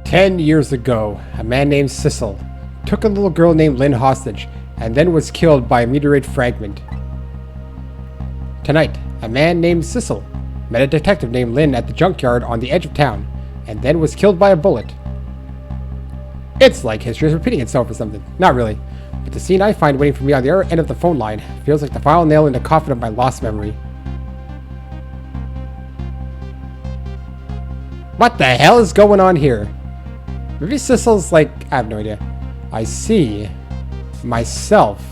10 years ago, a man named Sissel took a little girl named Lynn hostage and then was killed by a meteorite fragment. Tonight, a man named Sissel met a detective named Lynn at the junkyard on the edge of town and then was killed by a bullet. It's like history is repeating itself or something. Not really, but the scene I find waiting for me on the other end of the phone line feels like the final nail in the coffin of my lost memory. What the hell is going on here? Maybe Sissel's like, I have no idea. I see myself.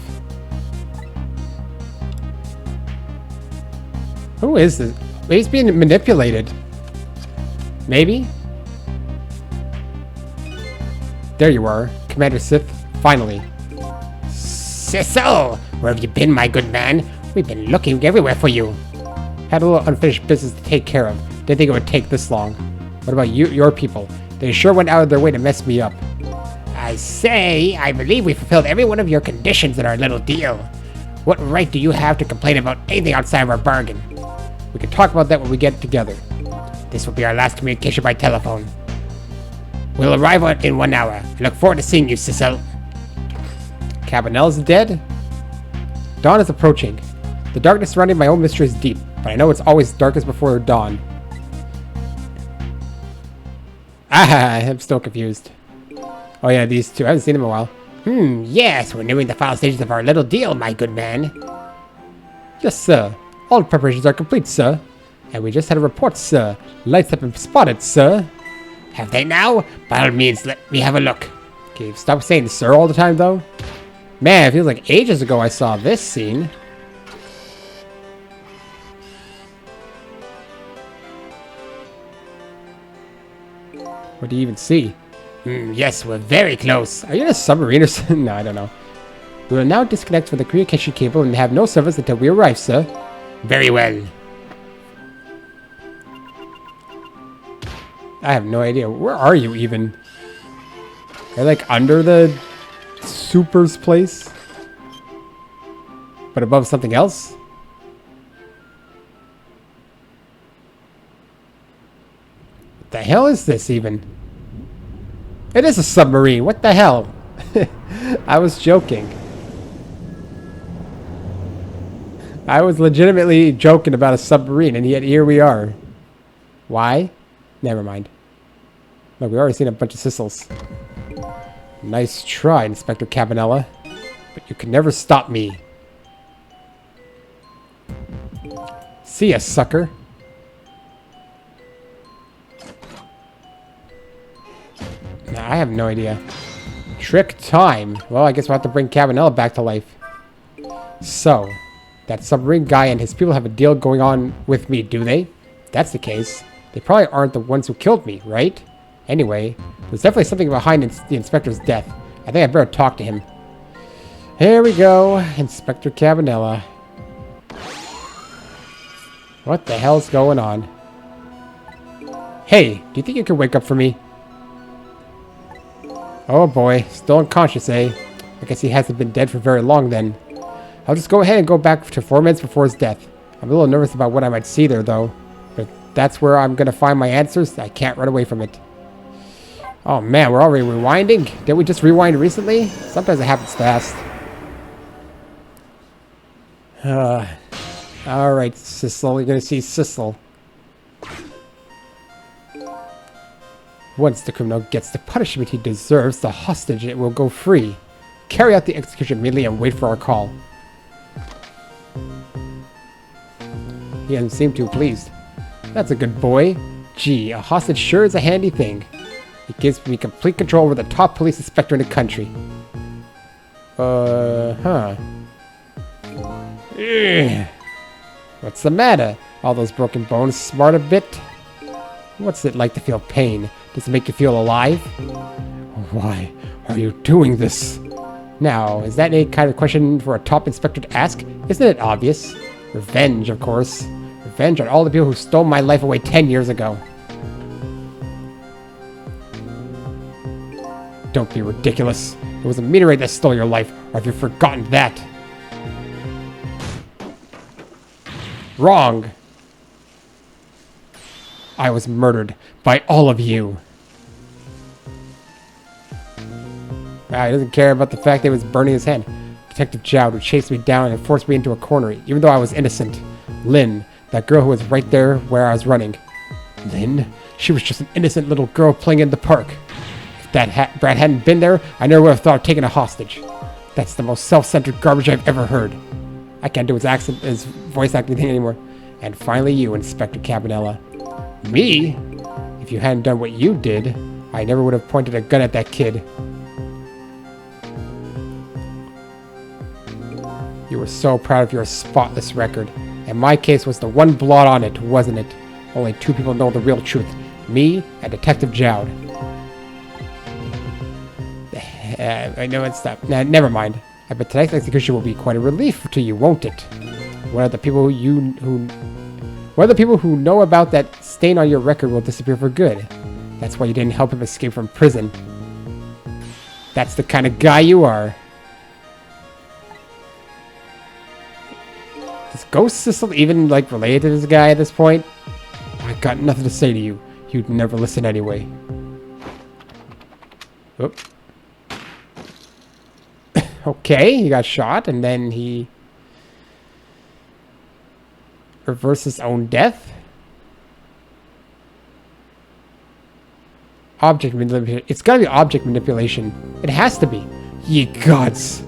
Who is this? Maybe he's being manipulated. Maybe? There you are, Commander Sith, finally. Sissel! Where have you been, my good man? We've been looking everywhere for you. Had a little unfinished business to take care of. Didn't think it would take this long. What about you, your people? They sure went out of their way to mess me up. I say, I believe we fulfilled every one of your conditions in our little deal. What right do you have to complain about anything outside of our bargain? We can talk about that when we get together. This will be our last communication by telephone. We'll arrive in 1 hour. I look forward to seeing you, Sissel. Cabanela's dead? Dawn is approaching. The darkness surrounding my own mystery is deep, but I know it's always darkest before dawn. I'm still confused. Oh yeah, these two. I haven't seen them in a while. Yes, we're nearing the final stages of our little deal, my good man. Yes, sir. All preparations are complete, sir. And we just had a report, sir. Lights have been spotted, sir. Have they now? By all means, let me have a look. Okay, stop saying sir all the time, though. Man, it feels like ages ago I saw this scene. What do you even see? Yes, we're very close. Are you in a submarine or something? No, I don't know. We will now disconnect from the communication cable and have no service until we arrive, sir. Very well. I have no idea. Where are you even? Are you like under the super's place? But above something else? What the hell is this even? It is a submarine. What the hell? I was joking. I was legitimately joking about a submarine, and yet here we are. Why? Never mind. Look, we've already seen a bunch of Sissels. Nice try, Inspector Cabanela. But you can never stop me. See ya, sucker. Nah, I have no idea. Trick time. Well, I guess we'll have to bring Cabanela back to life. So, that submarine guy and his people have a deal going on with me, do they? If that's the case, they probably aren't the ones who killed me, right? Anyway, there's definitely something behind the inspector's death. I think I better talk to him. Here we go, Inspector Cabanela. What the hell's going on? Hey, do you think you could wake up for me? Oh boy, still unconscious, eh? I guess he hasn't been dead for very long then. I'll just go ahead and go back to 4 minutes before his death. I'm a little nervous about what I might see there, though. But that's where I'm going to find my answers. I can't run away from it. Oh man, we're already rewinding? Didn't we just rewind recently? Sometimes it happens fast. Alright, Sissel. You're going to see Sissel. Once the criminal gets the punishment he deserves, the hostage will go free. Carry out the execution immediately and wait for our call. He doesn't seem too pleased. That's a good boy. Gee, a hostage sure is a handy thing. It gives me complete control over the top police inspector in the country. What's the matter? All those broken bones smart a bit? What's it like to feel pain? Does it make you feel alive? Why are you doing this? Now, is that a kind of question for a top inspector to ask? Isn't it obvious? Revenge, of course. Revenge on all the people who stole my life away 10 years ago. Don't be ridiculous. It was a meteorite that stole your life, or have you forgotten that? Wrong. I was murdered by all of you. Wow, he doesn't care about the fact that he was burning his hand. Detective Jowd, who chased me down and forced me into a corner, even though I was innocent. Lynn, that girl who was right there where I was running. Lynn? She was just an innocent little girl playing in the park. If that Brad hadn't been there, I never would have thought of taking a hostage. That's the most self-centered garbage I've ever heard. I can't do his voice acting thing anymore. And finally you, Inspector Cabanela. Me? If you hadn't done what you did, I never would have pointed a gun at that kid. You were so proud of your spotless record. And my case was the one blot on it, wasn't it? Only two people know the real truth. Me and Detective Jowd. I know it's not. Nah, never mind. I bet tonight's execution will be quite a relief to you, won't it? One of the people who know about that stain on your record will disappear for good. That's why you didn't help him escape from prison. That's the kind of guy you are. Is Ghost Sissel even, like, related to this guy at this point? I got nothing to say to you. You'd never listen anyway. Oop. Okay, he got shot, and then he reversed his own death. Object manipulation. It's gotta be object manipulation. It has to be. Ye gods.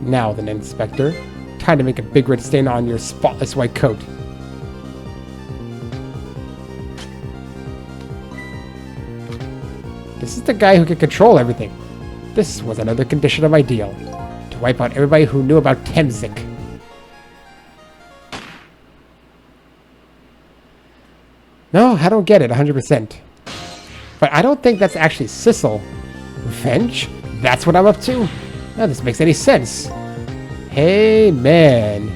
Now then, Inspector. Time to make a big red stain on your spotless white coat. This is the guy who can control everything. This was another condition of my deal. To wipe out everybody who knew about Temzik. No, I don't get it 100%. But I don't think that's actually Sissel. Revenge? That's what I'm up to? None of this makes any sense. Hey, man.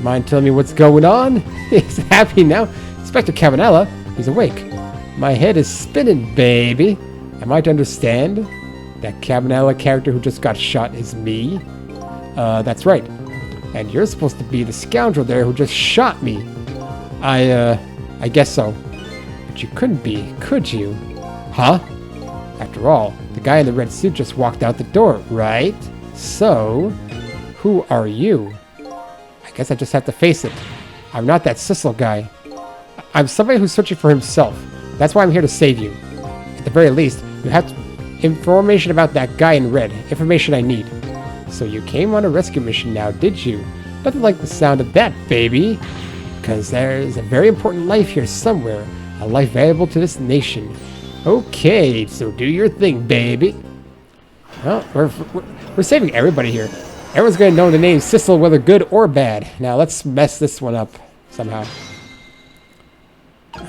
Mind telling me what's going on? He's happy now. Inspector Cabanela, he's awake. My head is spinning, baby. Am I to understand that Cabanela character who just got shot is me? That's right. And you're supposed to be the scoundrel there who just shot me. I guess so. But you couldn't be, could you? Huh? After all, the guy in the red suit just walked out the door, right? So, who are you? I guess I just have to face it. I'm not that Sissel guy. I'm somebody who's searching for himself. That's why I'm here to save you. At the very least, you have information about that guy in red. Information I need. So you came on a rescue mission now, did you? Nothing like the sound of that, baby. Because there's a very important life here somewhere. A life valuable to this nation. Okay, so do your thing, baby. Well, we're saving everybody here. Everyone's going to know the name Sissel, whether good or bad. Now, let's mess this one up somehow.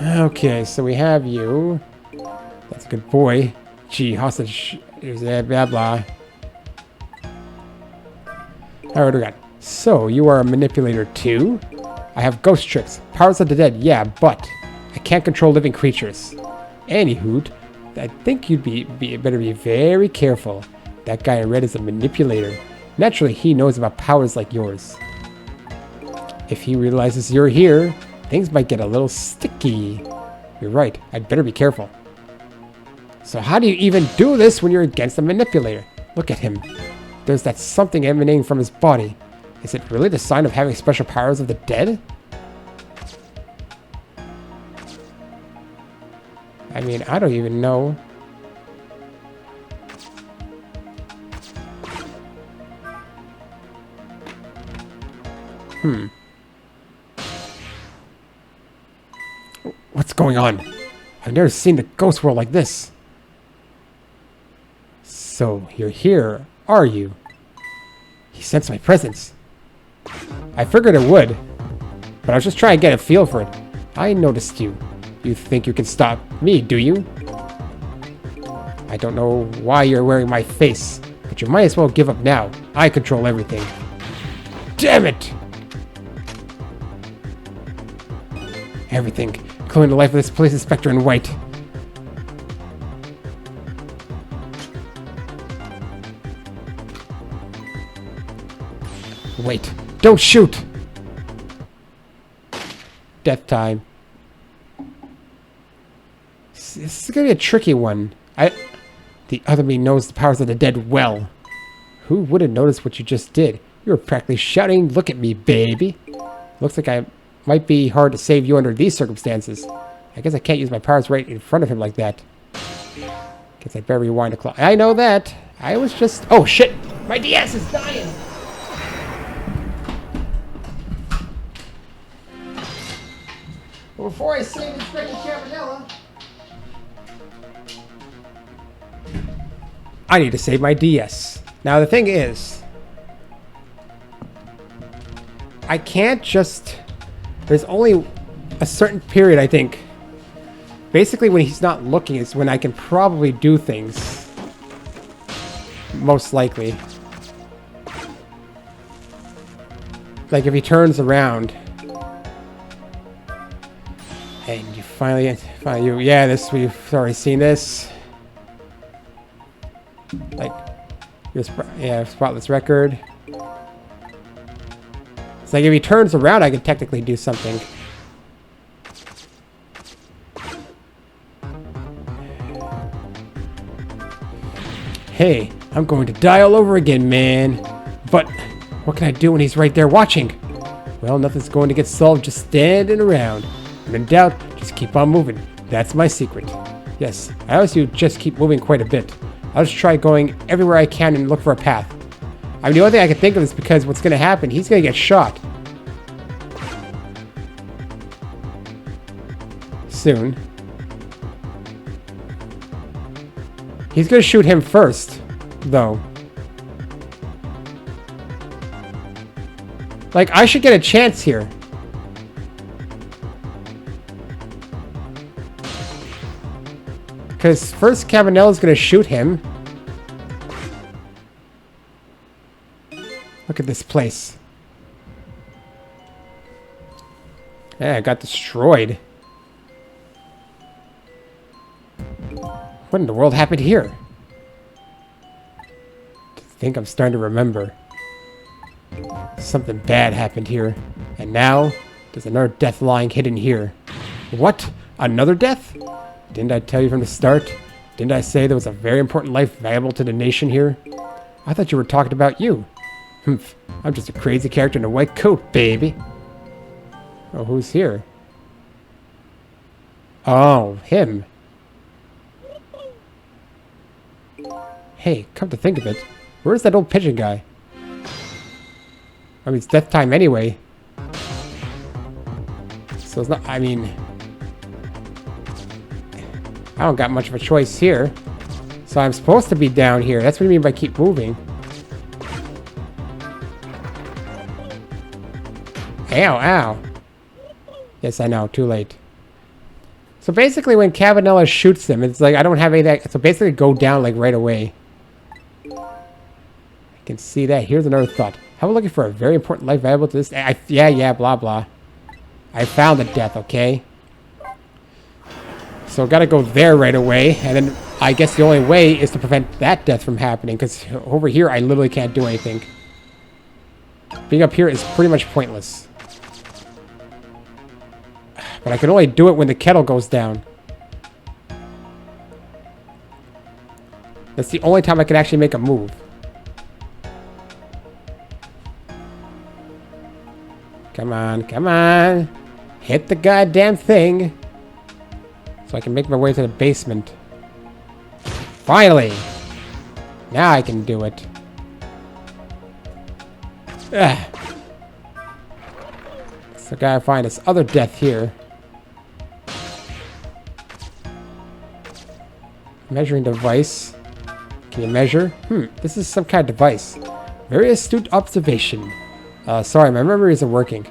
Okay, so we have you. That's a good boy. Gee, hostage. Blah, blah, blah. Alright, what do we got? So, you are a manipulator too? I have ghost tricks. Powers of the dead, yeah, but I can't control living creatures. Anywho, I think you'd better be very careful. That guy in red is a manipulator. Naturally, he knows about powers like yours. If he realizes you're here, things might get a little sticky. You're right, I'd better be careful. So how do you even do this when you're against a manipulator? Look at him. There's that something emanating from his body. Is it really the sign of having special powers of the dead? I mean, I don't even know. What's going on? I've never seen the ghost world like this. So, you're here, are you? He sensed my presence. I figured it would, but I was just trying to get a feel for it. I noticed you. You think you can stop me, do you? I don't know why you're wearing my face, but you might as well give up now. I control everything. Damn it! Everything, including the life of this police inspector in white. Wait, don't shoot! Death time. This is gonna be a tricky one. The other me knows the powers of the dead well. Who would have noticed what you just did? You were practically shouting, "Look at me, baby." Looks like I might be hard to save you under these circumstances. I guess I can't use my powers right in front of him like that. Guess I better rewind a clock. I know that. I was just... Oh, shit! My DS is dying! Well, before I save Inspector Cabanela, I need to save my DS. Now, the thing is, I can't just... There's only a certain period, I think. Basically, when he's not looking is when I can probably do things. Most likely. Like if he turns around. And you finally yeah, this, we've already seen this. Like, yeah, spotless record. It's like if he turns around, I can technically do something. Hey, I'm going to die all over again, man. But what can I do when he's right there watching? Well, nothing's going to get solved just standing around. When in doubt, just keep on moving. That's my secret. Yes, I always do just keep moving quite a bit. I'll just try going everywhere I can and look for a path. I mean, the only thing I can think of is because what's going to happen, he's going to get shot. Soon. He's going to shoot him first, though. Like, I should get a chance here. Because first Cabanela's going to shoot him. Look at this place. Yeah, it got destroyed. What in the world happened here? I think I'm starting to remember. Something bad happened here. And now, there's another death lying hidden here. What? Another death? Didn't I tell you from the start? Didn't I say there was a very important life valuable to the nation here? I thought you were talking about you. Humph. I'm just a crazy character in a white coat, baby. Oh, who's here? Oh, him. Hey, come to think of it, where's that old pigeon guy? I mean, it's death time anyway. So it's not, I mean... I don't got much of a choice here. So I'm supposed to be down here. That's what I mean by keep moving. Ow, ow. Yes, I know. Too late. So basically when Cabanela shoots them, it's like I don't have anything. So basically go down like right away. I can see that. Here's another thought. How about looking for a very important life valuable to this? Yeah, blah, blah. I found the death, okay? So gotta go there right away, and then I guess the only way is to prevent that death from happening, because over here I literally can't do anything. Being up here is pretty much pointless. But I can only do it when the kettle goes down. That's the only time I can actually make a move. Come on, come on. Hit the goddamn thing. So I can make my way to the basement. Finally! Now I can do it. Ugh. So I gotta find this other death here. Measuring device. Can you measure? This is some kind of device. Very astute observation. Sorry, my memory isn't working.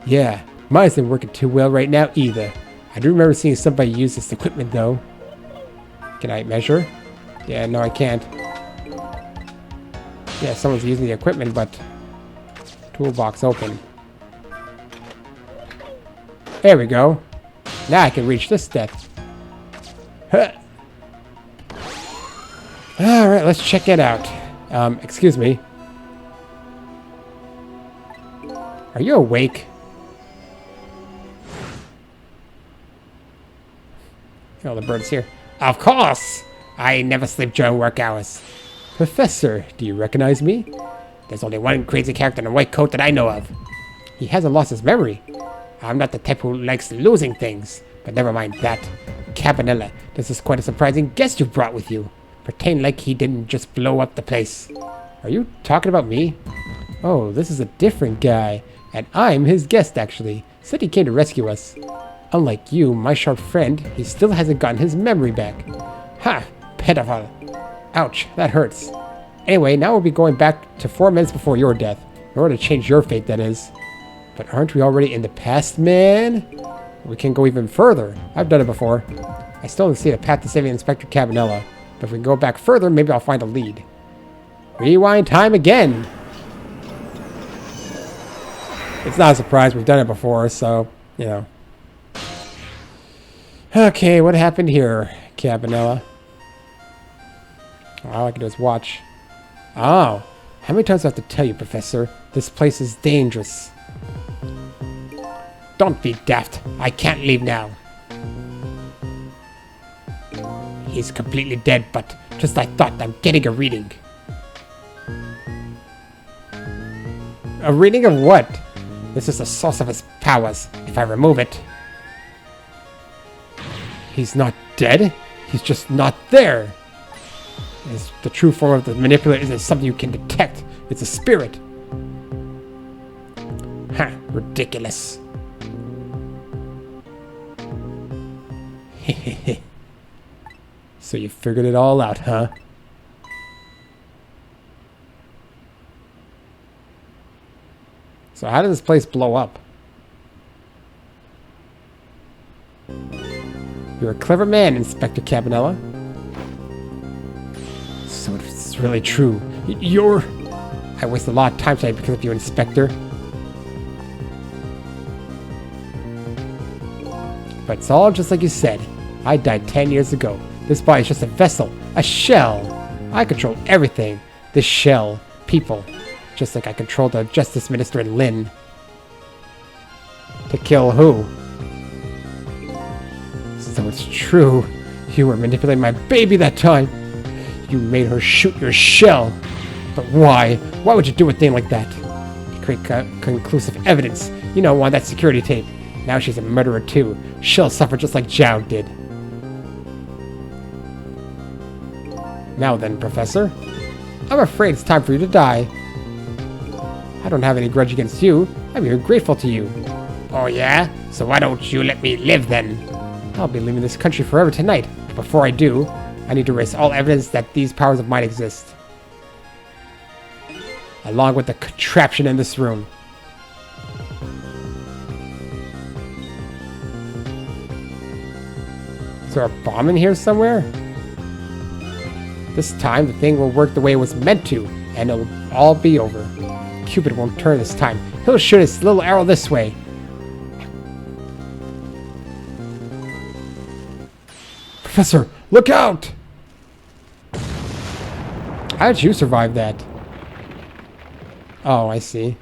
Yeah, mine isn't working too well right now either. I do remember seeing somebody use this equipment though. Can I measure? Yeah, no I can't. Yeah, someone's using the equipment, but... Toolbox open. There we go. Now I can reach this death. Huh. Alright, let's check it out. Excuse me. Are you awake? Oh, the bird's here. Of course! I never sleep during work hours. Professor, do you recognize me? There's only one crazy character in a white coat that I know of. He hasn't lost his memory. I'm not the type who likes losing things. But never mind that. Cabanela, this is quite a surprising guest you brought with you. Pretend like he didn't just blow up the place. Are you talking about me? Oh, this is a different guy. And I'm his guest, actually. Said he came to rescue us. Unlike you, my sharp friend, he still hasn't gotten his memory back. Ha! Pitiful. Ouch, that hurts. Anyway, now we'll be going back to 4 minutes before your death. In order to change your fate, that is. But aren't we already in the past, man? We can go even further. I've done it before. I still don't see the path to saving Inspector Cabanela. But if we can go back further, maybe I'll find a lead. Rewind time again! It's not a surprise. We've done it before, so, you know. Okay, what happened here, Cabanela? All I can do is watch. Oh, how many times do I have to tell you, Professor? This place is dangerous. Don't be daft. I can't leave now. He's completely dead, but just I thought I'm getting a reading. A reading of what? This is the source of his powers. If I remove it... He's not dead? He's just not there. The true form of the manipulator isn't something you can detect. It's a spirit. Ha! Ridiculous. So you figured it all out, huh? So how did this place blow up? You're a clever man, Inspector Cabanela. So it's really true. You're... I wasted a lot of time today because of you, Inspector. But it's all just like you said. I died 10 years ago. This body's just a vessel, a shell. I control everything. This shell, people. Just like I control the Justice Minister in Lynn. To kill who? So it's true. You were manipulating my baby that time. You made her shoot your shell. But why? Why would you do a thing like that? To create conclusive evidence. You know, on that security tape. Now she's a murderer too. She'll suffer just like Zhao did. Now then, Professor. I'm afraid it's time for you to die. I don't have any grudge against you. I'm even grateful to you. Oh yeah? So why don't you let me live then? I'll be leaving this country forever tonight. But before I do, I need to erase all evidence that these powers of mine exist. Along with the contraption in this room. Is there a bomb in here somewhere? This time, the thing will work the way it was meant to, and it'll all be over. Cupid won't turn this time. He'll shoot his little arrow this way. Professor, look out! How did you survive that? Oh, I see.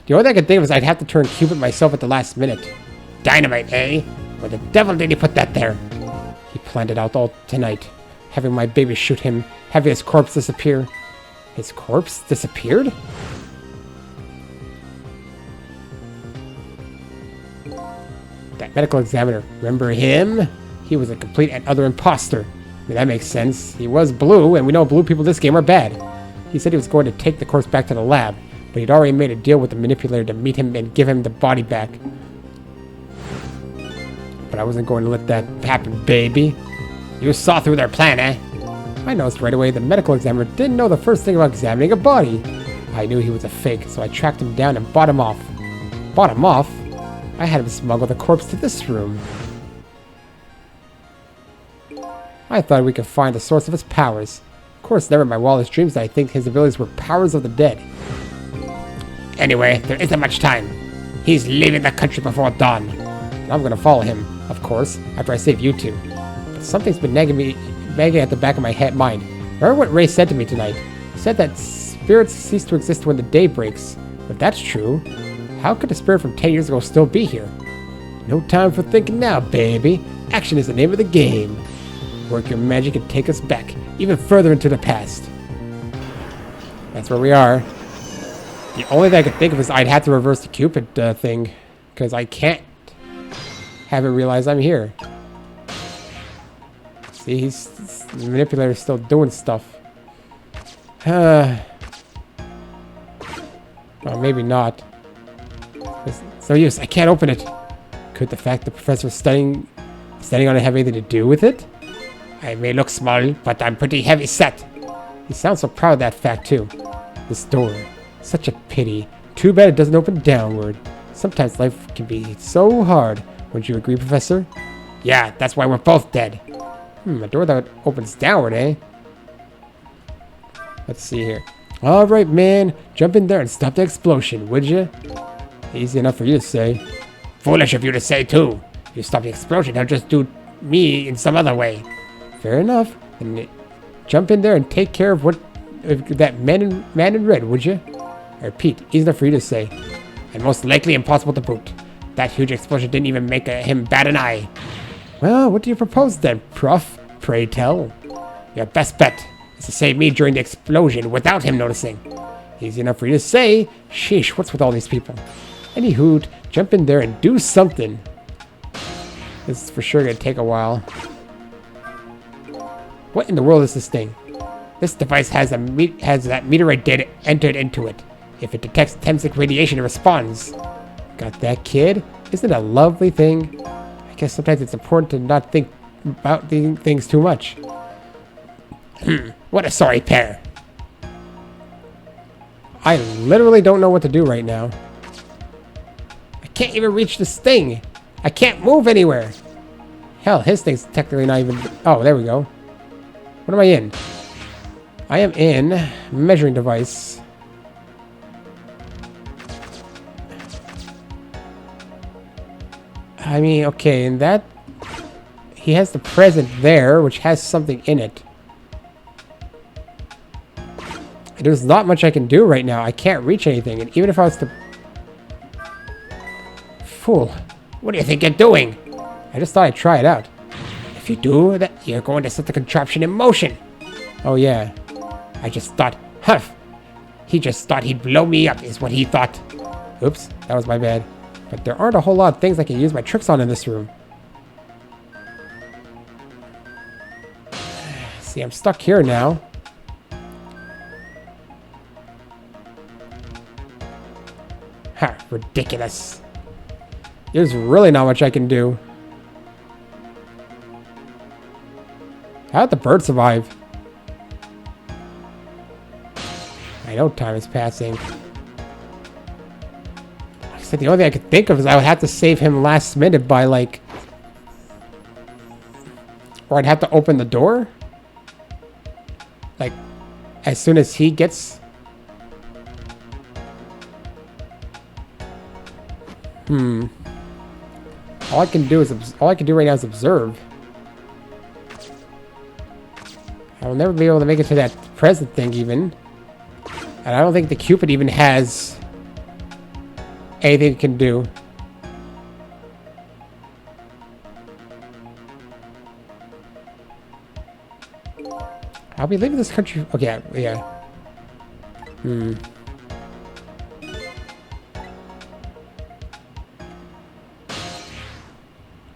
The only thing I could think of is I'd have to turn Cupid myself at the last minute. Dynamite, eh? Where the devil did he put that there? He planned it out all tonight. Having my baby shoot him, having his corpse disappear. His corpse disappeared? That medical examiner, remember him? He was a complete and utter imposter. I mean, that makes sense. He was blue, and we know blue people in this game are bad. He said he was going to take the corpse back to the lab, but he'd already made a deal with the manipulator to meet him and give him the body back. But I wasn't going to let that happen, baby. You saw through their plan, eh? I noticed right away the medical examiner didn't know the first thing about examining a body. I knew he was a fake, so I tracked him down and bought him off. Bought him off? I had him smuggle the corpse to this room. I thought we could find the source of his powers. Of course, never in my wildest dreams did I think his abilities were powers of the dead. Anyway, there isn't much time. He's leaving the country before dawn. And I'm gonna follow him, of course, after I save you two. But something's been nagging at the back of my mind. Remember what Ray said to me tonight? He said that spirits cease to exist when the day breaks. If that's true, how could the spirit from 10 years ago still be here? No time for thinking now, baby. Action is the name of the game. Work your magic and take us back, even further into the past. That's where we are. The only thing I could think of is I'd have to reverse the Cupid thing, because I can't have it realize I'm here. See, the manipulator's still doing stuff. Well, maybe not. It's no use. I can't open it. Could the fact the professor standing on it have anything to do with it? I may look small, but I'm pretty heavy set. He sounds so proud of that fact, too. This door. Such a pity. Too bad it doesn't open downward. Sometimes life can be so hard. Wouldn't you agree, Professor? Yeah, that's why we're both dead. A door that opens downward, eh? Let's see here. Alright, man. Jump in there and stop the explosion, would you? Easy enough for you to say. Foolish of you to say, too. If you stop the explosion, he'll just do me in some other way. Fair enough. And jump in there and take care of that man in red, would you? I repeat, easy enough for you to say. And most likely impossible to boot. That huge explosion didn't even make him bat an eye. Well, what do you propose then, Prof? Pray tell. Your best bet is to save me during the explosion without him noticing. Easy enough for you to say. Sheesh, what's with all these people? Anywho, jump in there and do something. This is for sure going to take a while. What in the world is this thing? This device has that meteorite data entered into it. If it detects Temsic radiation, it responds. Got that, kid? Isn't it a lovely thing? I guess sometimes it's important to not think about these things too much. What a sorry pair. I literally don't know what to do right now. I can't even reach this thing. I can't move anywhere. Hell, his thing's technically not even... Oh, there we go. What am I in? I am in measuring device. I mean, okay, and that... He has the present there, which has something in it. There's not much I can do right now. I can't reach anything, and even if I was to... Fool. What do you think you're doing? I just thought I'd try it out. If you do that, you're going to set the contraption in motion. Oh, yeah. I just thought, huff. He just thought he'd blow me up, is what he thought. Oops, that was my bad. But there aren't a whole lot of things I can use my tricks on in this room. See, I'm stuck here now. Ha, ridiculous. There's really not much I can do. How'd the bird survive? I know time is passing. Like I said, the only thing I could think of is I would have to save him last minute by, like... Or I'd have to open the door? Like, as soon as he gets... All I can do right now is observe. I will never be able to make it to that present thing even. And I don't think the Cupid even has anything it can do. I'll be leaving this country. Okay, yeah.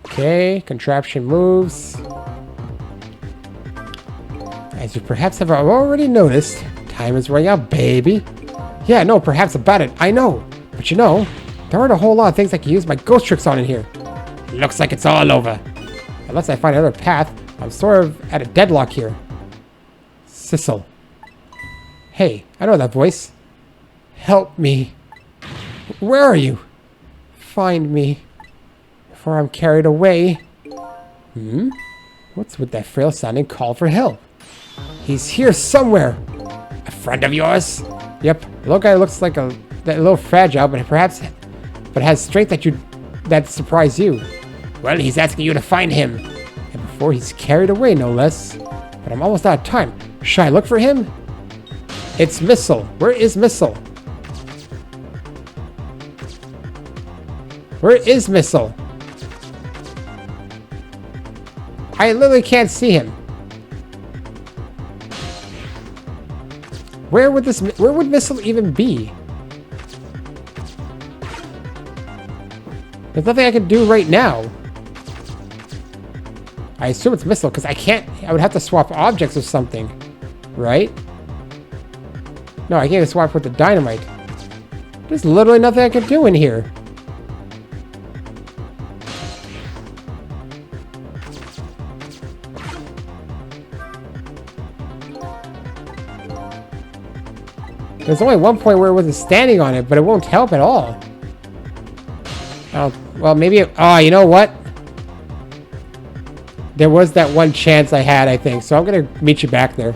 Okay, contraption moves. As you perhaps have already noticed, time is running out, baby. Yeah, no, perhaps about it. I know. But you know, there aren't a whole lot of things I can use my ghost tricks on in here. Looks like it's all over. Unless I find another path, I'm sort of at a deadlock here. Sissel. Hey, I know that voice. Help me. Where are you? Find me. Before I'm carried away. What's with that frail sounding call for help? He's here somewhere. A friend of yours? Yep. The little guy looks like a little fragile, but has strength that surprise you. Well, he's asking you to find him. And before he's carried away, no less. But I'm almost out of time. Should I look for him? It's Missile. Where is Missile? Where is Missile? I literally can't see him. Where would Missile even be? There's nothing I can do right now. I assume it's Missile because I would have to swap objects or something. Right? No, I can't swap with the dynamite. There's literally nothing I can do in here. There's only one point where it wasn't standing on it, but it won't help at all. Oh, well, maybe... Oh, you know what? There was that one chance I had, I think. So I'm going to meet you back there.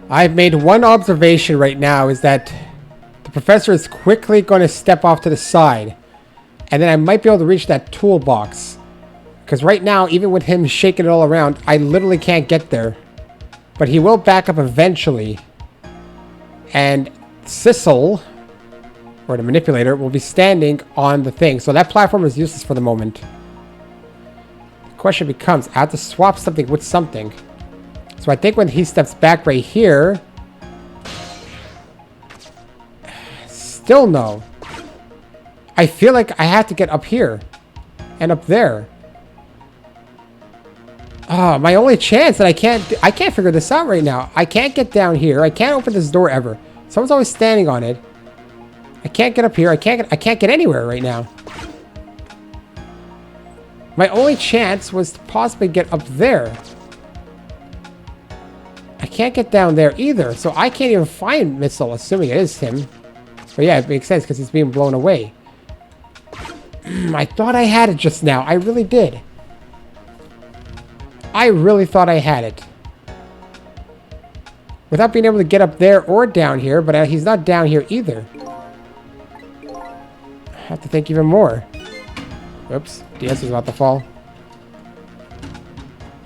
I've made one observation right now, is that the professor is quickly going to step off to the side. And then I might be able to reach that toolbox. Because right now, even with him shaking it all around, I literally can't get there. But he will back up eventually. And Sissel, or the manipulator, will be standing on the thing. So that platform is useless for the moment. The question becomes, I have to swap something with something. So I think when he steps back right here... Still no. I feel like I have to get up here. And up there. Oh, my only chance that I can't figure this out right now. I can't get down here. I can't open this door ever. Someone's always standing on it. I can't get up here. I can't get anywhere right now. My only chance was to possibly get up there. I can't get down there either, so I can't even find Missile, assuming it is him. But yeah, it makes sense because he's being blown away. I thought I had it just now. I really did. I really thought I had it. Without being able to get up there or down here, but he's not down here either. I have to think even more. Oops, DS is about to fall.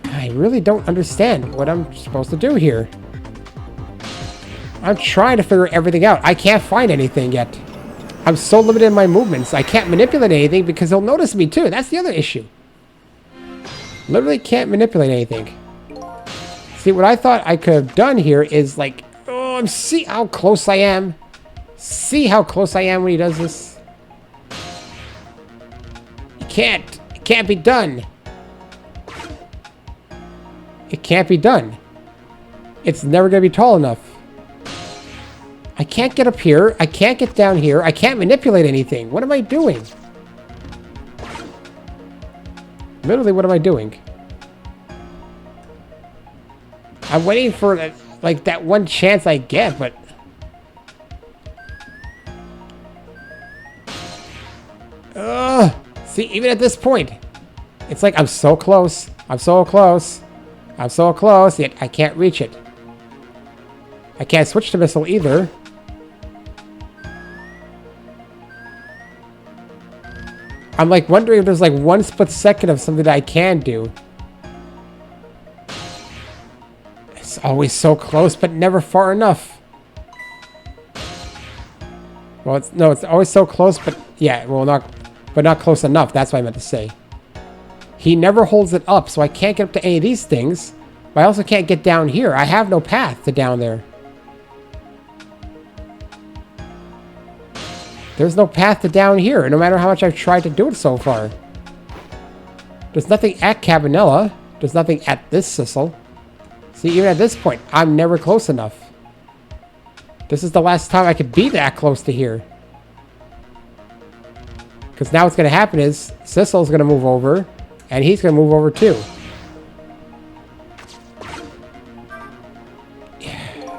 I really don't understand what I'm supposed to do here. I'm trying to figure everything out. I can't find anything yet. I'm so limited in my movements. I can't manipulate anything because he'll notice me too. That's the other issue. Literally can't manipulate anything. See, what I thought I could have done here is like, oh, see how close I am. See how close I am when he does this. It can't be done. It can't be done. It's never going to be tall enough. I can't get up here. I can't get down here. I can't manipulate anything. What am I doing? Literally, what am I doing? I'm waiting for like that one chance I get, but... See, even at this point, it's like I'm so close. I'm so close. I'm so close, yet I can't reach it. I can't switch to Missile either. I'm like wondering if there's like one split second of something that I can do. It's always so close, but never far enough. Well, it's always so close, but yeah, well, not close enough. That's what I meant to say. He never holds it up, so I can't get up to any of these things. But I also can't get down here. I have no path to down there. There's no path to down here, no matter how much I've tried to do it so far. There's nothing at Cabanela. There's nothing at this Sissel. See, even at this point, I'm never close enough. This is the last time I could be that close to here. Because now what's going to happen is Sissel's going to move over, and he's going to move over too.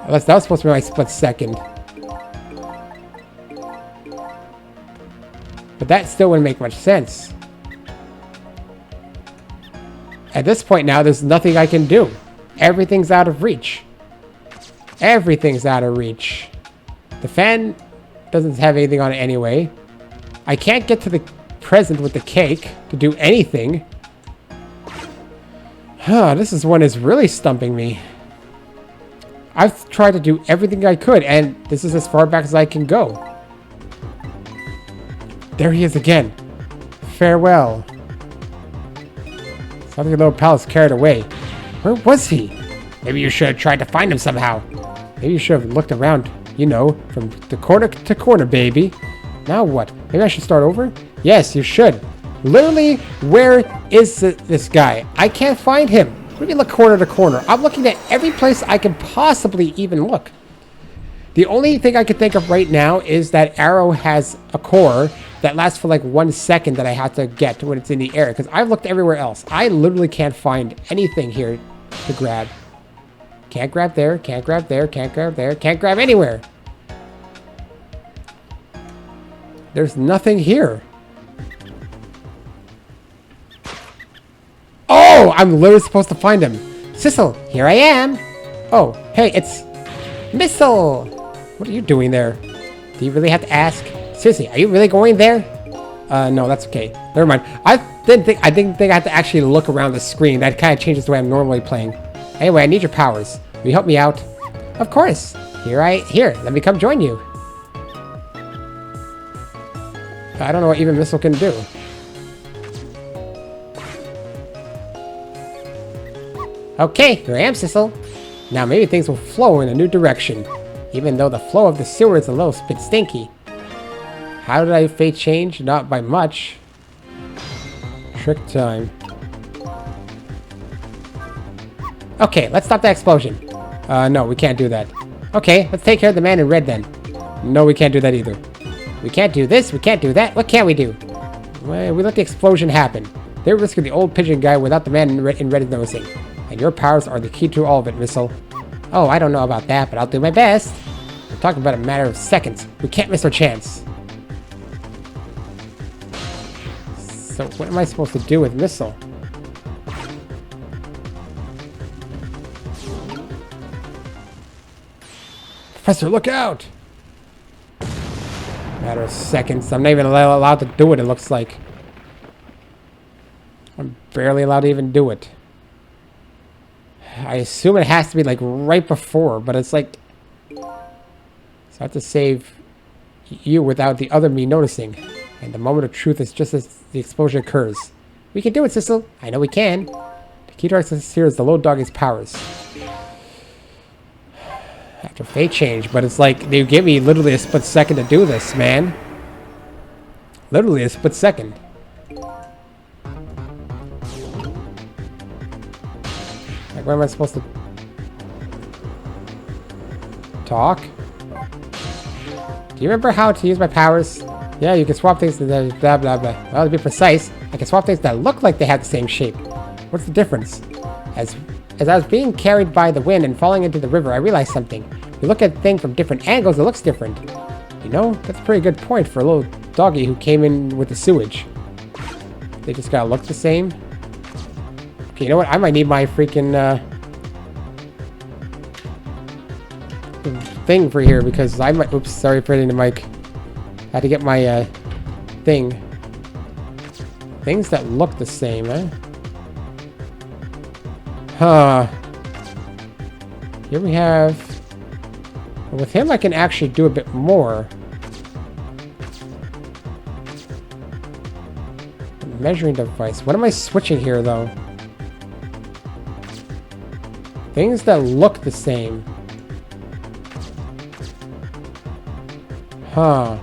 Unless that was supposed to be my split second. But that still wouldn't make much sense. At this point now, there's nothing I can do. Everything's out of reach. Everything's out of reach. The fan doesn't have anything on it anyway. I can't get to the present with the cake to do anything. This one is really stumping me. I've tried to do everything I could, and this is as far back as I can go. There he is again. Farewell. Something a little pal is carried away. Where was he? Maybe you should have tried to find him somehow. Maybe you should have looked around, you know, from the corner to corner, baby. Now what? Maybe I should start over? Yes, you should. Literally, where is this guy? I can't find him. What do you mean look corner to corner? I'm looking at every place I can possibly even look. The only thing I can think of right now is that arrow has a core that lasts for like 1 second that I have to get when it's in the air. Because I've looked everywhere else. I literally can't find anything here to grab. Can't grab there, can't grab there, can't grab there, can't grab anywhere. There's nothing here. Oh, I'm literally supposed to find him. Sissel, here I am. Oh, hey, it's Missile. What are you doing there? Do you really have to ask? Seriously, are you really going there? No, that's okay. Never mind. I didn't think I had to actually look around the screen. That kind of changes the way I'm normally playing. Anyway, I need your powers. Will you help me out? Of course. Here, let me come join you. I don't know what even Missile can do. Okay, here I am, Sissel. Now maybe things will flow in a new direction, even though the flow of the sewer is a little bit stinky. How did I fate change? Not by much. Trick time. Okay, let's stop that explosion. No, we can't do that. Okay, let's take care of the man in red then. No, we can't do that either. We can't do this, we can't do that. What can we do? Well, we let the explosion happen. They're risking the old pigeon guy without the man in red noticing. And your powers are the key to all of it, Missile. Oh, I don't know about that, but I'll do my best. We're talking about a matter of seconds. We can't miss our chance. So what am I supposed to do with Missile? Professor, look out! Matter of seconds. I'm not even allowed to do it, it looks like. I'm barely allowed to even do it. I assume it has to be like right before, but it's like... So I have to save you without the other me noticing. And the moment of truth is just as the explosion occurs. We can do it, Sissel. I know we can. The key to our success here is the low doggy's powers. After fate change, but it's like they give me literally a split second to do this, man. Literally a split second. Like, what am I supposed to talk? Do you remember how to use my powers? Yeah, you can swap things to the blah blah blah. Well, to be precise, I can swap things that look like they have the same shape. What's the difference? As I was being carried by the wind and falling into the river, I realized something. You look at the thing from different angles, it looks different. You know, that's a pretty good point for a little doggy who came in with the sewage. They just gotta look the same. Okay, you know what? I might need my freaking thing for here because I might. Oops, sorry for hitting the mic. I had to get my thing. Things that look the same, eh? Huh. Here we have... With him, I can actually do a bit more. Measuring device. What am I switching here, though? Things that look the same. Huh.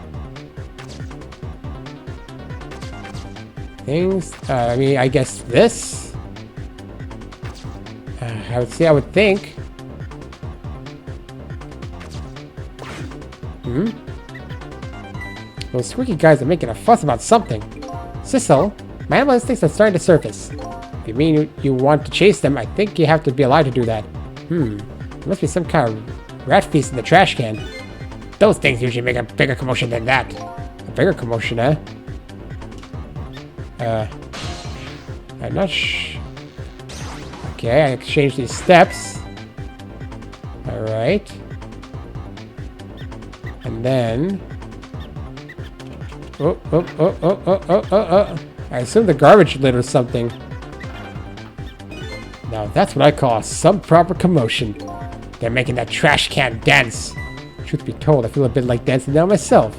Things... I mean, I guess this? I would say, I would think. Those squeaky guys are making a fuss about something. Sissel, my animal instincts are starting to surface. If you mean you want to chase them, I think you have to be alive to do that. There must be some kind of rat feast in the trash can. Those things usually make a bigger commotion than that. A bigger commotion, eh? I'm not Okay, I exchanged these steps. Alright. And then... I assume the garbage lid or something. Now that's what I call some proper commotion. They're making that trash can dance. Truth be told, I feel a bit like dancing now myself.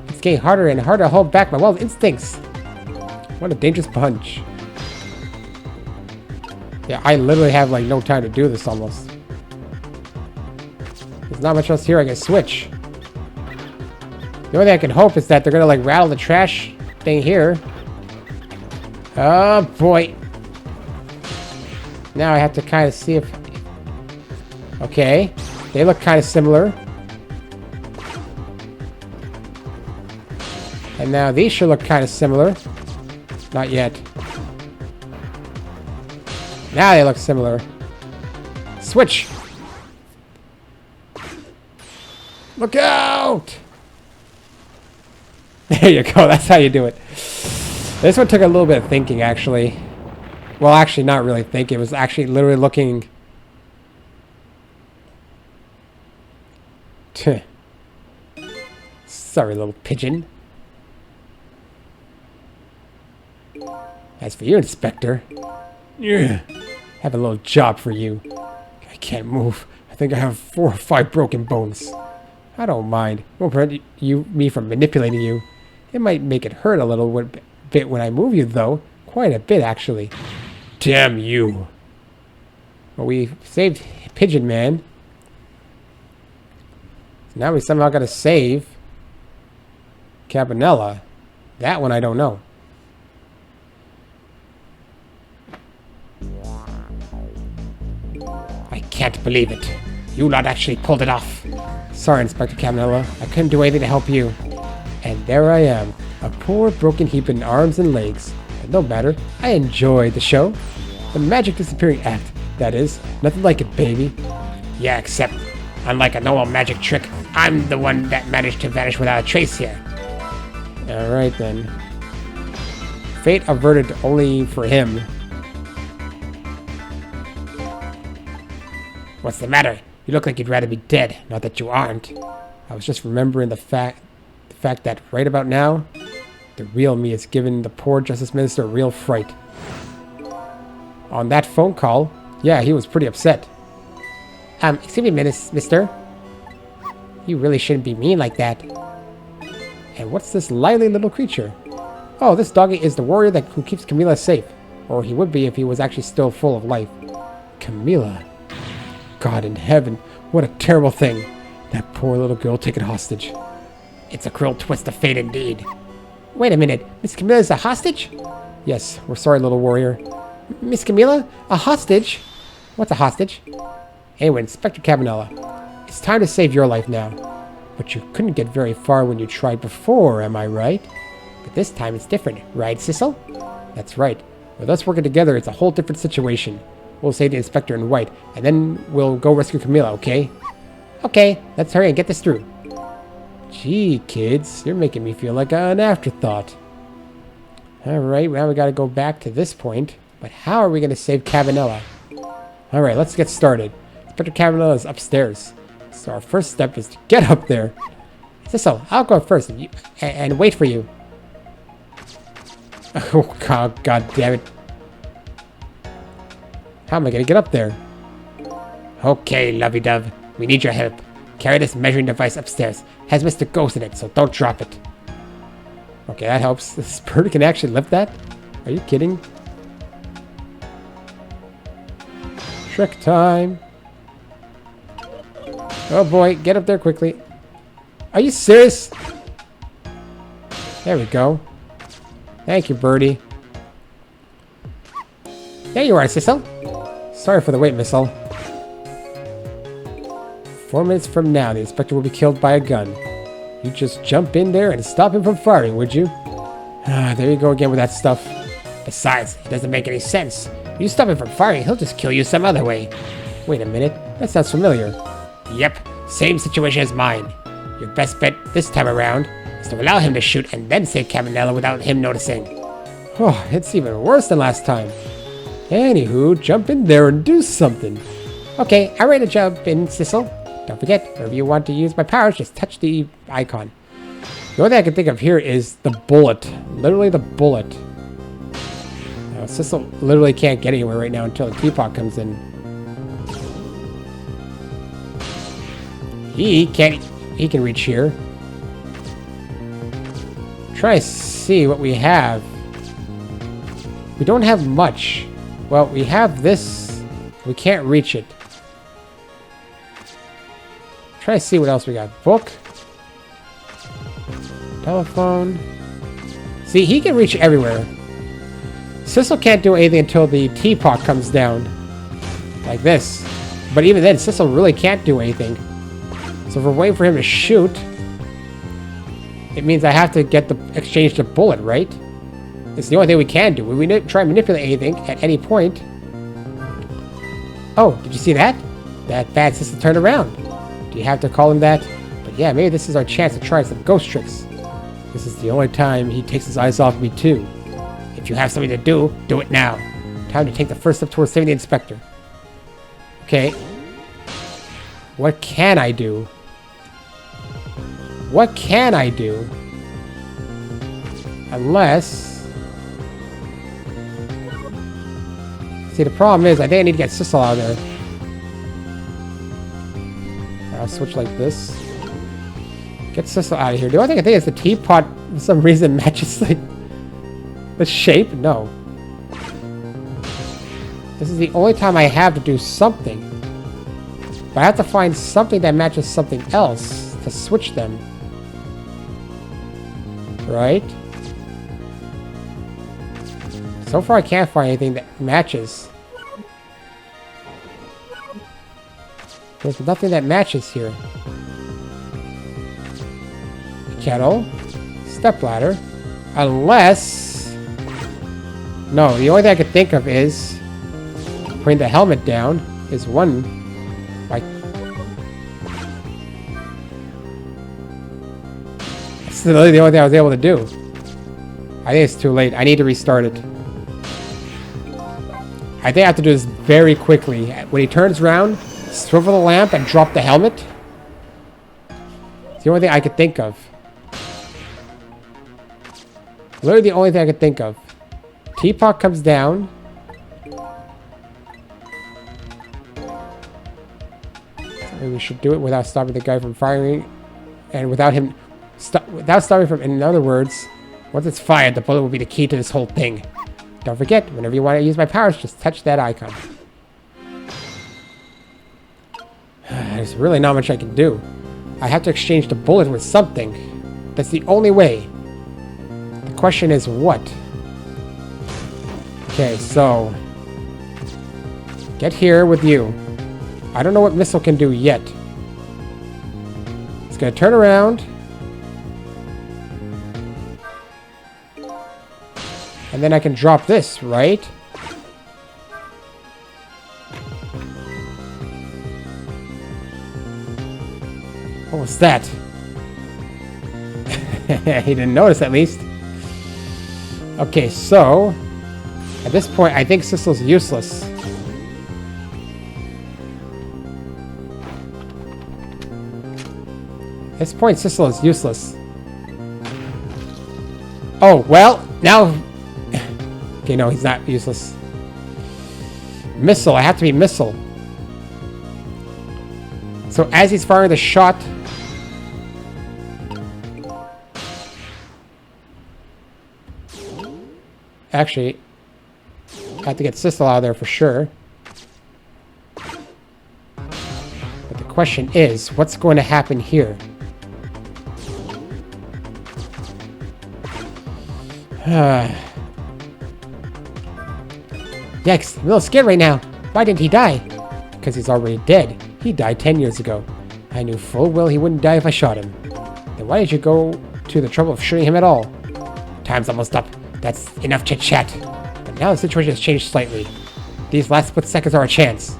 It's getting harder and harder to hold back my wild instincts. What a dangerous punch. Yeah, I literally have like no time to do this almost. There's not much else here I can switch. The only thing I can hope is that they're gonna like rattle the trash thing here. Oh boy. Now I have to kind of see if... Okay. They look kind of similar. And now these should look kind of similar. Not yet. Now they look similar. Switch! Look out! There you go. That's how you do it. This one took a little bit of thinking, actually. Well, actually, not really thinking. It was actually literally looking... Sorry, little pigeon. As for you, Inspector, I have a little job for you. I can't move. I think I have 4 or 5 broken bones. I don't mind. It won't prevent me from manipulating you. It might make it hurt a little bit when I move you, though. Quite a bit, actually. Damn you. Well, we saved Pigeon Man. So now we somehow got to save Cabanela. That one I don't know. I can't believe it. You lot actually pulled it off. Sorry, Inspector Cabanela. I couldn't do anything to help you. And there I am. A poor broken heap in arms and legs. But no matter. I enjoyed the show. The magic disappearing act, that is. Nothing like it, baby. Yeah, except, unlike a normal magic trick, I'm the one that managed to vanish without a trace here. Alright then. Fate averted only for him. What's the matter? You look like you'd rather be dead, not that you aren't. I was just remembering the fact that right about now, the real me is giving the poor Justice Minister a real fright. On that phone call, yeah, he was pretty upset. Excuse me, mister. You really shouldn't be mean like that. And what's this lively little creature? Oh, this doggy is the warrior who keeps Camila safe. Or he would be if he was actually still full of life. Camila. God in heaven, what a terrible thing. That poor little girl taken hostage. It's a cruel twist of fate indeed. Wait a minute, Miss Camilla's a hostage? Yes, we're sorry, little warrior. Miss Camila? A hostage? What's a hostage? Anyway, Inspector Cabanela, it's time to save your life now. But you couldn't get very far when you tried before, am I right? But this time it's different, right, Sissel? That's right. With us working together, it's a whole different situation. We'll save the Inspector in white, and then we'll go rescue Camila, okay? Okay, let's hurry and get this through. Gee, kids, you're making me feel like an afterthought. Alright, now we gotta go back to this point. But how are we gonna save Cabanela? Alright, let's get started. Inspector Cabanela is upstairs. So our first step is to get up there. Sissel, I'll go first and wait for you. Oh, God damn it. How am I gonna get up there? Okay, lovey-dove. We need your help. Carry this measuring device upstairs. Has Mr. Ghost in it, so don't drop it. Okay, that helps. This bird can actually lift that? Are you kidding? Trick time. Oh boy, get up there quickly. Are you serious? There we go. Thank you, birdie. There you are, Sissel. Sorry for the wait, Missile. 4 minutes from now, the inspector will be killed by a gun. You just jump in there and stop him from firing, would you? Ah, there you go again with that stuff. Besides, it doesn't make any sense. You stop him from firing, he'll just kill you some other way. Wait a minute, that sounds familiar. Yep, same situation as mine. Your best bet this time around is to allow him to shoot and then save Cabanela without him noticing. Oh, it's even worse than last time. Anywho, jump in there and do something. Okay, I'm ready to jump in, Sissel. Don't forget, whenever you want to use my powers, just touch the icon. The only thing I can think of here is the bullet. Literally the bullet. Sissel literally can't get anywhere right now until the teapot comes in. He can reach here. Try to see what we have. We don't have much. Well, we have this. We can't reach it. Try to see what else we got. Book. Telephone. See, he can reach everywhere. Sissel can't do anything until the teapot comes down. Like this. But even then, Sissel really can't do anything. So if we're waiting for him to shoot, it means I have to exchange the bullet, right? It's the only thing we can do. We try and manipulate anything at any point. Oh, did you see that? That bad Sissel turned around. Do you have to call him that? But yeah, maybe this is our chance to try some ghost tricks. This is the only time he takes his eyes off me too. If you have something to do, do it now. Time to take the first step towards saving the inspector. Okay. What can I do? What can I do? Unless... See, the problem is, I think I need to get Sissel out of there. I'll switch like this. Get Sissel out of here. The only thing I think is the teapot, for some reason, matches the shape. No. This is the only time I have to do something. But I have to find something that matches something else to switch them. Right? So far I can't find anything that matches. There's nothing that matches here. Kettle. Stepladder. Unless... No, the only thing I could think of is... putting the helmet down is one... Like... That's literally the only thing I was able to do. I think it's too late. I need to restart it. I think I have to do this very quickly. When he turns around, swivel the lamp and drop the helmet. It's the only thing I could think of. Literally the only thing I could think of. Teapot comes down. Maybe we should do it without stopping the guy from firing. And without him... without stopping from... In other words, once it's fired, the bullet will be the key to this whole thing. Don't forget, whenever you want to use my powers, just touch that icon. There's really not much I can do. I have to exchange the bullet with something. That's the only way. The question is what? Okay, so... Get here with you. I don't know what missile can do yet. It's gonna turn around. And then I can drop this, right? What was that? He didn't notice, at least. Okay, so... At this point, I think Sissel's useless. At this point, Sissel is useless. Oh, well, now... Okay, no, he's not useless. Missile, I have to be missile. So as he's firing the shot... Actually, I have to get Sissel out of there for sure. But the question is, what's going to happen here? Yikes, I'm a little scared right now. Why didn't he die? Because he's already dead. He died 10 years ago. I knew full well he wouldn't die if I shot him. Then why did you go to the trouble of shooting him at all? Time's almost up. That's enough chit-chat. But now the situation has changed slightly. These last split seconds are a chance.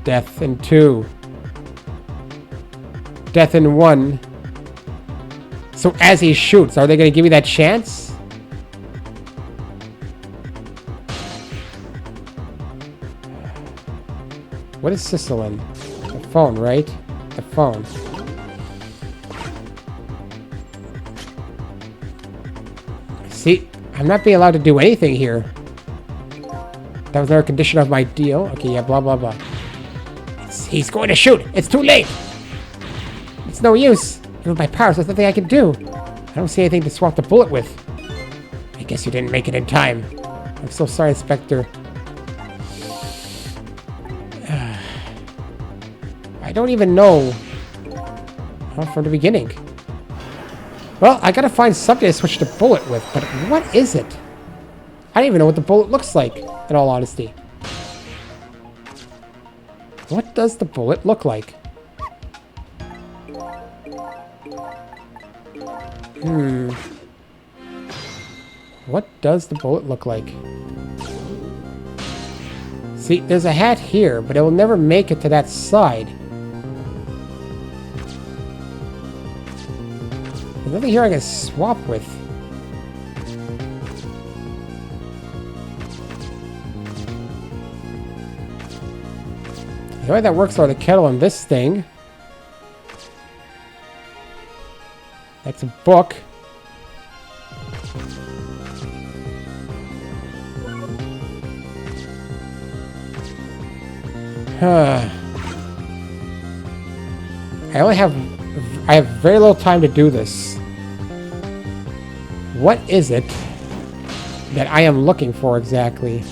Death in 2. Death in 1. So as he shoots, are they going to give me that chance? What is Sissel in? The phone, right? The phone. See, I'm not being allowed to do anything here. That was another condition of my deal. Okay, yeah, blah, blah, blah. He's going to shoot. It's too late. It's no use. Even with my powers, there's nothing I can do. I don't see anything to swap the bullet with. I guess you didn't make it in time. I'm so sorry, Inspector. I don't even know from the beginning. Well, I gotta find something to switch the bullet with, but what is it? I don't even know what the bullet looks like, in all honesty. What does the bullet look like? What does the bullet look like? See, there's a hat here, but it will never make it to that side. There's nothing here I can swap with. The only that works are the kettle and this thing. That's a book. I have very little time to do this. What is it that I am looking for exactly?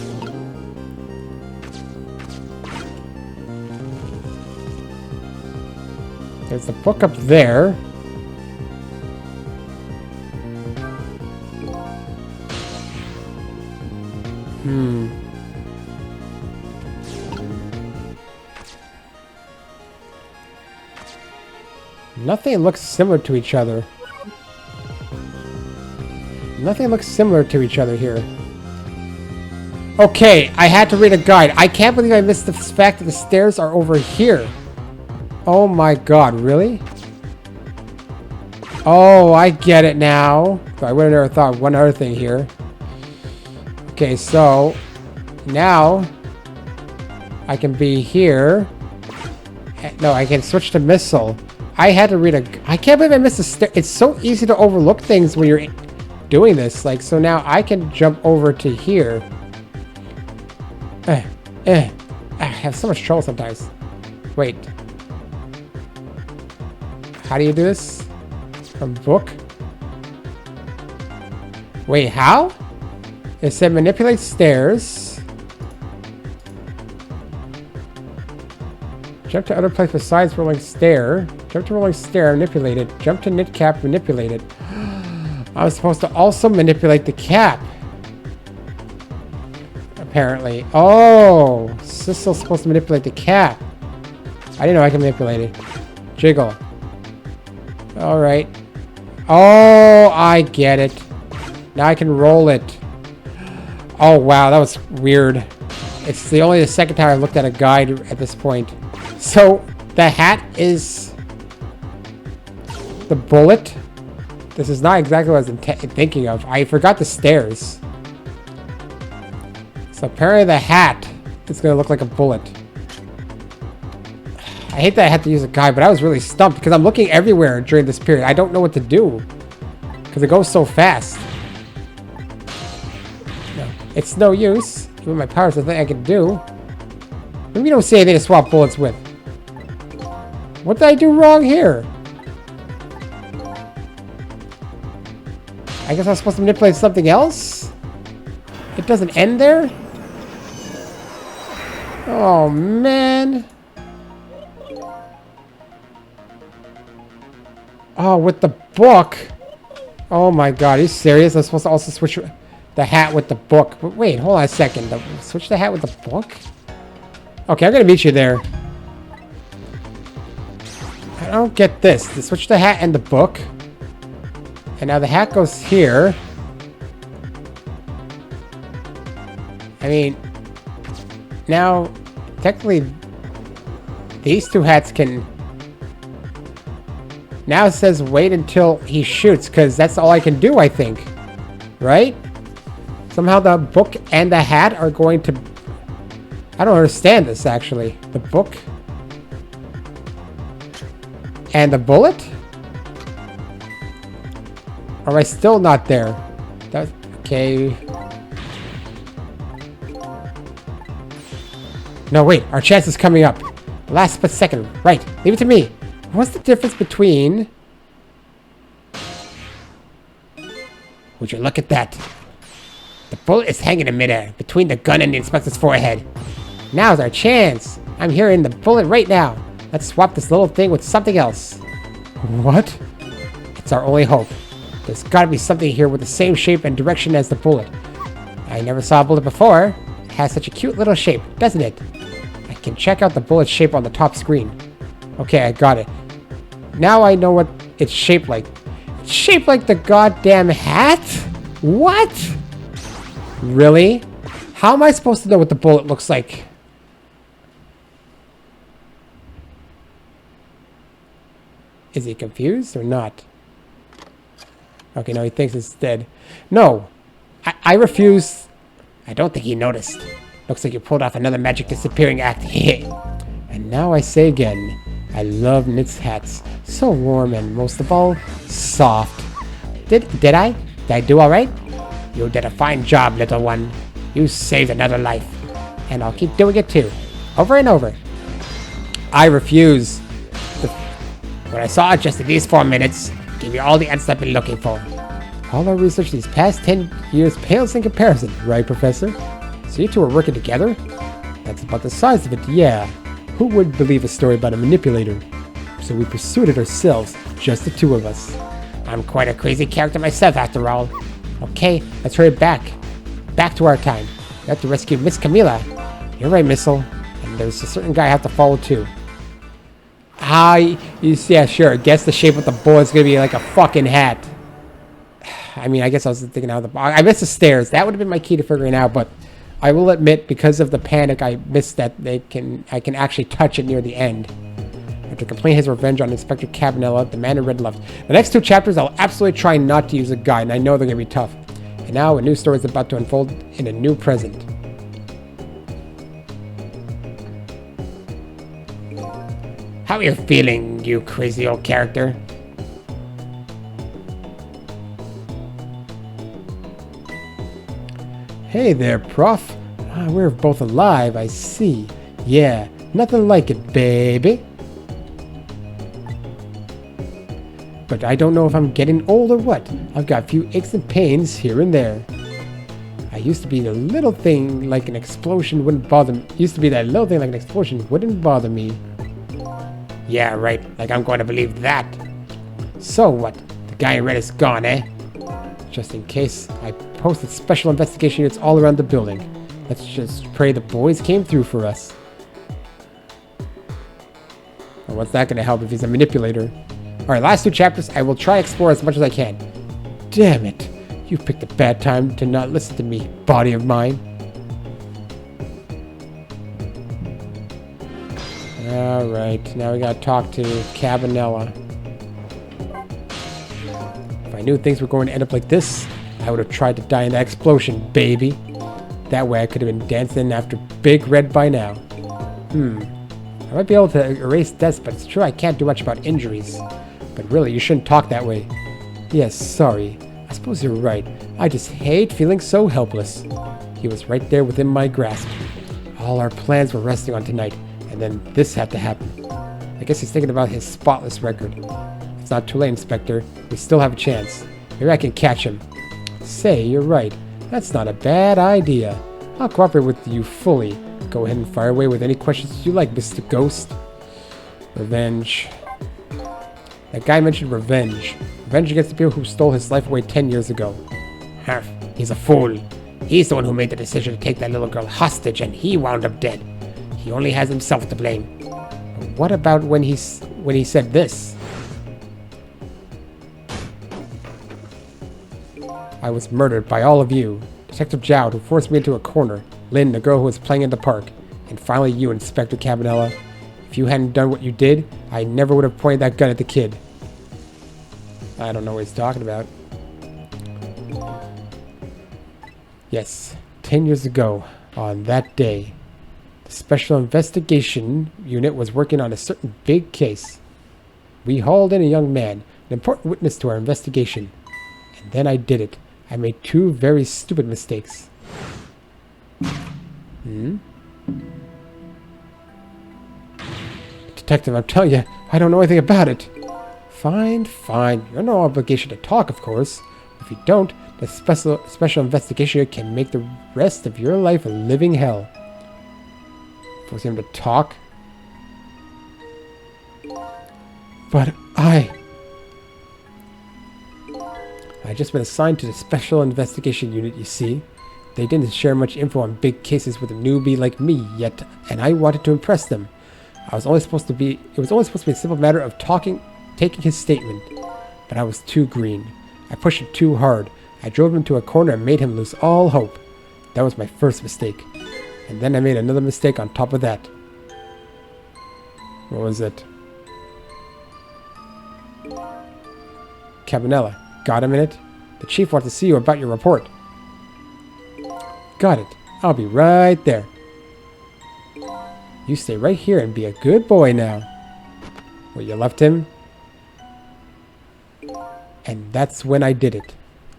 There's the book up there. Nothing looks similar to each other. Nothing looks similar to each other here. Okay, I had to read a guide. I can't believe I missed the fact that the stairs are over here. Oh my god, really? Oh, I get it now. I would have never thought of one other thing here. Okay, so now I can be here. No, I can switch to missile. I had to read I can't believe I missed a stair. It's so easy to overlook things when you're doing this. Like, so now I can jump over to here. I have so much trouble sometimes. Wait. How do you do this? From book? Wait, how? It said manipulate stairs. Jump to other place besides rolling stair. Jump to rolling stair, manipulate it. Jump to knit cap, manipulate it. I was supposed to also manipulate the cap. Apparently. Oh! Sissel's supposed to manipulate the cap. I didn't know I could manipulate it. Jiggle. Alright. Oh, I get it. Now I can roll it. Oh, wow, that was weird. It's only the second time I've looked at a guide at this point. So, the hat is the bullet. This is not exactly what I was thinking of. I forgot the stairs. So apparently the hat is going to look like a bullet. I hate that I had to use a guide, but I was really stumped because I'm looking everywhere during this period. I don't know what to do because it goes so fast. No, it's no use. Even my powers, there's nothing I can do. Maybe you don't see anything to swap bullets with. What did I do wrong here? I guess I was supposed to manipulate something else? It doesn't end there? Oh, man. Oh, with the book. Oh my god, are you serious? I'm supposed to also switch the hat with the book. Wait, hold on a second. Switch the hat with the book? Okay, I'm gonna meet you there. I don't get this. Switch the hat and the book. And now the hat goes here. I mean, now, technically, these two hats can... Now it says wait until he shoots, because that's all I can do, I think. Right? Somehow the book and the hat are going to... I don't understand this, actually. The book... and the bullet? Or am I still not there? That's... okay... No, wait. Our chance is coming up. Last but second. Right. Leave it to me. What's the difference between... Would you look at that? The bullet is hanging in midair between the gun and the inspector's forehead. Now's our chance. I'm hearing the bullet right now. Let's swap this little thing with something else. What? It's our only hope. There's gotta be something here with the same shape and direction as the bullet. I never saw a bullet before. It has such a cute little shape, doesn't it? I can check out the bullet shape on the top screen. Okay, I got it. Now I know what it's shaped like. It's shaped like the goddamn hat? What? Really? How am I supposed to know what the bullet looks like? Is he confused or not? Okay, no, he thinks it's dead. No, I refuse. I don't think he noticed. Looks like you pulled off another magic disappearing act. And now I say again, I love Knit's hats. So warm and most of all, soft. Did I? Did I do all right? You did a fine job, little one. You saved another life. And I'll keep doing it too. Over and over. I refuse. What I saw just in these 4 minutes gave you all the answers I've been looking for. All our research these past 10 years pales in comparison, right, Professor? So you two are working together? That's about the size of it, yeah. Who would believe a story about a manipulator? So we pursued it ourselves, just the two of us. I'm quite a crazy character myself, after all. Okay, let's hurry back. Back to our time. We have to rescue Miss Camila. You're right, Missile. And there's a certain guy I have to follow, too. Yeah, sure. Guess the shape of the bullet's gonna be like a fucking hat. I mean, I guess I was thinking out of the box. I missed the stairs. That would have been my key to figuring out, but I will admit, because of the panic, I missed that I can actually touch it near the end. After completing his revenge on Inspector Cabanela, the man in red left. The next 2 chapters, I'll absolutely try not to use a guide, and I know they're gonna be tough. And now a new story is about to unfold in a new present. How are you feeling, you crazy old character? Hey there, Prof. We're both alive, I see. Yeah, nothing like it, baby. But I don't know if I'm getting old or what. I've got a few aches and pains here and there. I used to be the little thing like an explosion wouldn't bother me. Yeah, right. Like I'm going to believe that. So what? The guy in red is gone, eh? Just in case, I posted special investigation units all around the building. Let's just pray the boys came through for us. Well, what's that going to help if he's a manipulator? Alright, last 2 chapters, I will try to explore as much as I can. Damn it! You picked a bad time to not listen to me, body of mine. Alright, now we gotta talk to Cabanela. If I knew things were going to end up like this, I would have tried to die in that explosion, baby. That way I could have been dancing after Big Red by now. I might be able to erase deaths, but it's true I can't do much about injuries. But really, you shouldn't talk that way. Yes, sorry. I suppose you're right. I just hate feeling so helpless. He was right there within my grasp. All our plans were resting on tonight, and then this had to happen. I guess he's thinking about his spotless record. It's not too late, Inspector. We still have a chance. Maybe I can catch him. Say, you're right. That's not a bad idea. I'll cooperate with you fully. Go ahead and fire away with any questions you like, Mr. Ghost. Revenge. That guy mentioned revenge. Revenge against the people who stole his life away 10 years ago. Huff, he's a fool. He's the one who made the decision to take that little girl hostage, and he wound up dead. He only has himself to blame. What about when he said this? I was murdered by all of you. Detective Jowd, who forced me into a corner. Lynn, the girl who was playing in the park. And finally you, Inspector Cabanela. If you hadn't done what you did, I never would have pointed that gun at the kid. I don't know what he's talking about. Yes, 10 years ago, on that day, the Special Investigation Unit was working on a certain big case. We hauled in a young man, an important witness to our investigation. And then I did it. I made 2 very stupid mistakes. Detective, I'm telling you, I don't know anything about it. Fine, fine. You're no obligation to talk, of course. If you don't, the special investigation unit can make the rest of your life a living hell. Forcing him to talk? But I just been assigned to the Special Investigation Unit, you see. They didn't share much info on big cases with a newbie like me yet, and I wanted to impress them. It was only supposed to be a simple matter of taking his statement. But I was too green. I pushed him too hard. I drove him to a corner and made him lose all hope. That was my first mistake. And then I made another mistake on top of that. What was it? Cabanela, got a minute? The chief wants to see you about your report. Got it. I'll be right there. You stay right here and be a good boy now. Well, you left him? And that's when I did it.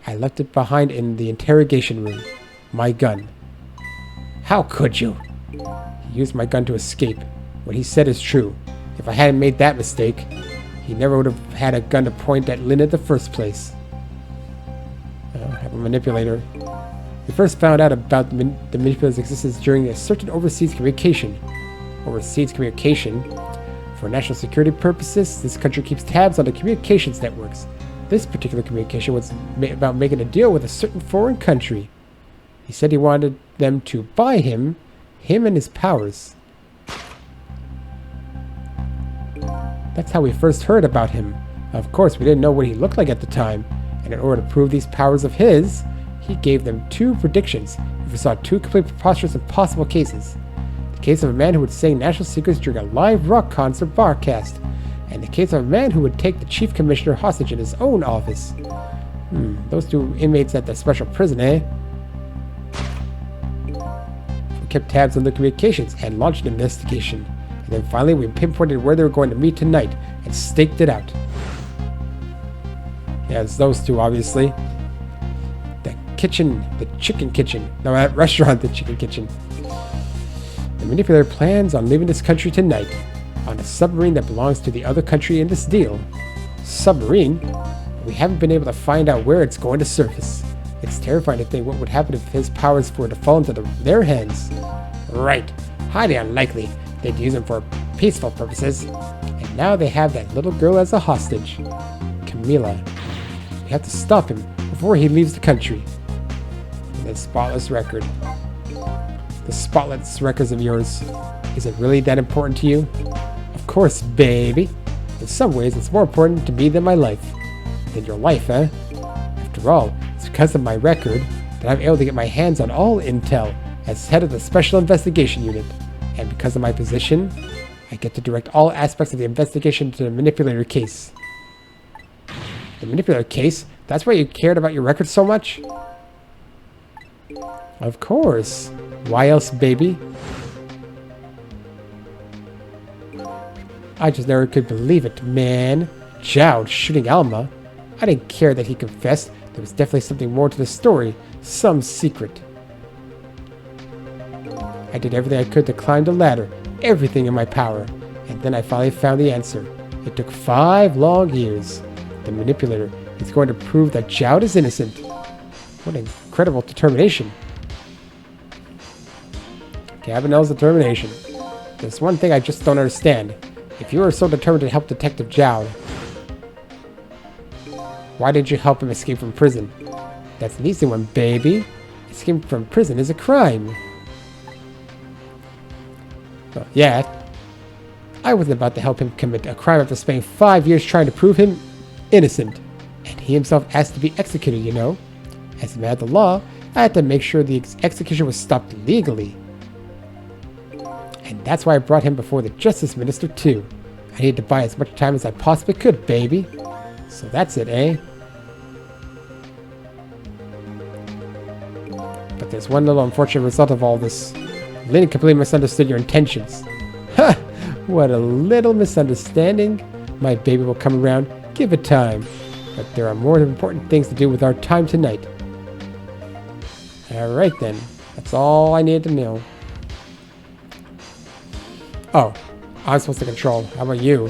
I left it behind in the interrogation room. My gun. How could you? He used my gun to escape. What he said is true. If I hadn't made that mistake, he never would have had a gun to point at Lynn in the first place. I have a manipulator. We first found out about the manipulator's existence during a certain overseas communication. Overseas communication? For national security purposes, this country keeps tabs on the communications networks. This particular communication was about making a deal with a certain foreign country. He said he wanted them to buy him and his powers. That's how we first heard about him. Of course, we didn't know what he looked like at the time, and in order to prove these powers of his, he gave them two predictions. He foresaw two completely preposterous and impossible cases. The case of a man who would sing national secrets during a live rock concert broadcast, and the case of a man who would take the chief commissioner hostage in his own office. Those two inmates at the special prison, eh? We kept tabs on the communications and launched an investigation. And then finally we pinpointed where they were going to meet tonight and staked it out. Yeah, it's those two, obviously. The chicken kitchen. No, that restaurant, the chicken kitchen. The manipulator plans on leaving this country tonight on a submarine that belongs to the other country in this deal. Submarine? We haven't been able to find out where it's going to surface. It's terrifying to think what would happen if his powers were to fall into their hands. Right. Highly unlikely. They'd use him for peaceful purposes. And now they have that little girl as a hostage. Camila. We have to stop him before he leaves the country. And the spotless record. The spotless records of yours. Is it really that important to you? Of course, baby. In some ways, it's more important to me than my life. Than your life, eh? After all, it's because of my record that I'm able to get my hands on all intel as head of the Special Investigation Unit. And because of my position, I get to direct all aspects of the investigation to the manipulator case. The manipulator case? That's why you cared about your record so much? Of course. Why else, baby? I just never could believe it, man. Jowd shooting Alma. I didn't care that he confessed. There was definitely something more to the story. Some secret. I did everything I could to climb the ladder. Everything in my power. And then I finally found the answer. It took 5 long years. The manipulator is going to prove that Jowd is innocent. What incredible determination. Cabanela's determination. There's one thing I just don't understand. If you were so determined to help Detective Jowd, why did you help him escape from prison? That's an easy one, baby. Escaping from prison is a crime. Well, yeah. I wasn't about to help him commit a crime after spending 5 years trying to prove him innocent. And he himself asked to be executed, you know. As a matter of the law, I had to make sure the execution was stopped legally. And that's why I brought him before the Justice Minister, too. I needed to buy as much time as I possibly could, baby. So that's it, eh? But there's one little unfortunate result of all this. Lynn completely misunderstood your intentions. Ha! What a little misunderstanding. My baby will come around. Give it time. But there are more important things to do with our time tonight. Alright then. That's all I needed to know. Oh, I'm supposed to control. How about you?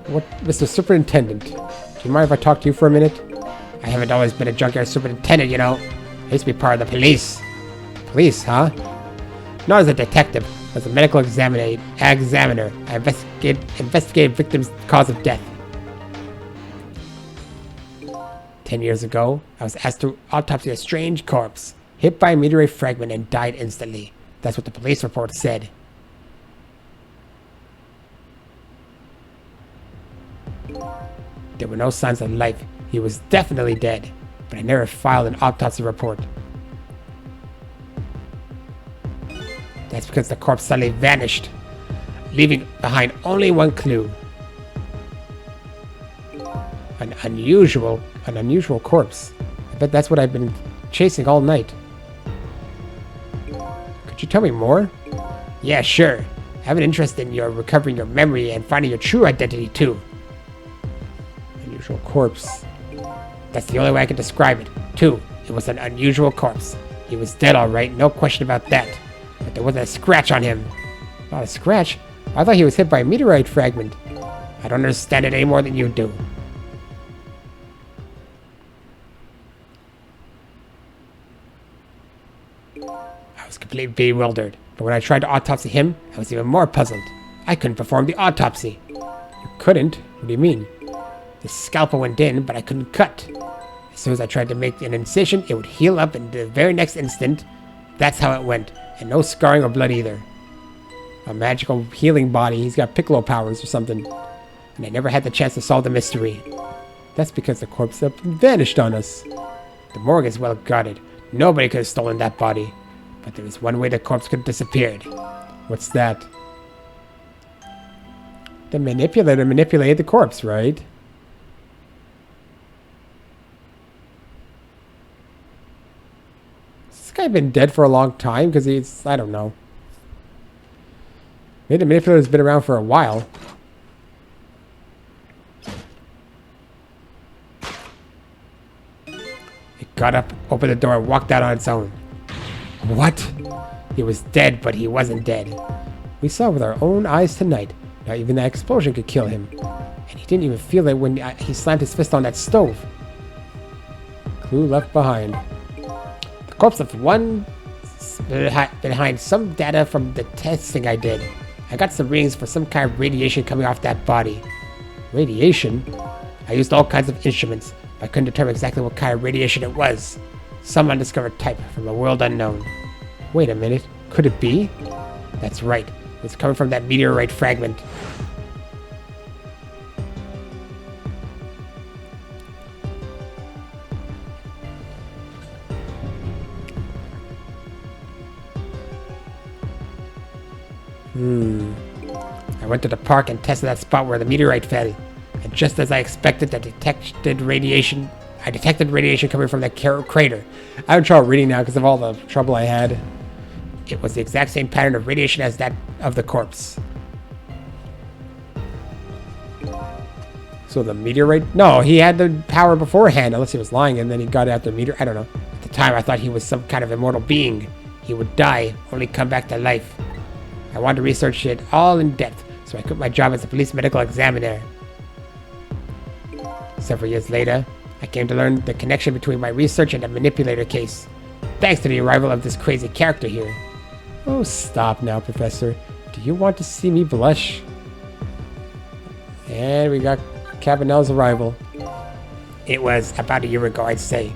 What, Mr. Superintendent? Do you mind if I talk to you for a minute? I haven't always been a junkyard superintendent, you know. I used to be part of the police. Police, huh? Not as a detective, As a medical examiner, I investigated victims' cause of death. 10 years ago, I was asked to autopsy a strange corpse, hit by a meteorite fragment and died instantly. That's what the police report said. There were no signs of life. He was definitely dead, but I never filed an autopsy report. That's because the corpse suddenly vanished, leaving behind only one clue. An unusual corpse. I bet that's what I've been chasing all night. Could you tell me more? Yeah, sure. I have an interest in your recovering your memory and finding your true identity too. Unusual corpse. That's the only way I can describe it. 2. It was an unusual corpse. He was dead alright, no question about that. But there wasn't a scratch on him. Not a scratch? I thought he was hit by a meteorite fragment. I don't understand it any more than you do. I was completely bewildered, but when I tried to autopsy him, I was even more puzzled. I couldn't perform the autopsy. You couldn't? What do you mean? The scalpel went in, but I couldn't cut. As soon as I tried to make an incision, it would heal up in the very next instant. That's how it went, and no scarring or blood either. A magical healing body. He's got piccolo powers or something. And I never had the chance to solve the mystery. That's because the corpse up vanished on us. The morgue is well guarded. Nobody could have stolen that body. But there is one way the corpse could have disappeared. What's that? The manipulator manipulated the corpse, right? This guy been dead for a long time because he's, I don't know. Maybe the manipulator's been around for a while. It got up, opened the door, and walked out on its own. What? He was dead, but he wasn't dead. We saw with our own eyes tonight. Not even that explosion could kill him. And he didn't even feel it when he slammed his fist on that stove. Clue left behind. The corpse left one behind some data from the testing I did. I got some readings for some kind of radiation coming off that body. Radiation? I used all kinds of instruments, but I couldn't determine exactly what kind of radiation it was. Some undiscovered type from a world unknown. Wait a minute. Could it be? That's right. It's coming from that meteorite fragment. I went to the park and tested that spot where the meteorite fell. And just as I expected, I detected radiation coming from that crater. I have trouble reading now because of all the trouble I had. It was the exact same pattern of radiation as that of the corpse. So the meteorite? No, he had the power beforehand, unless he was lying and then he got it after meteor. I don't know. At the time, I thought he was some kind of immortal being. He would die, only come back to life. I wanted to research it all in depth, so I quit my job as a police medical examiner. Several years later, I came to learn the connection between my research and the manipulator case, thanks to the arrival of this crazy character here. Oh, stop now, Professor. Do you want to see me blush? And we got Cabanela's arrival. It was about a year ago, I'd say.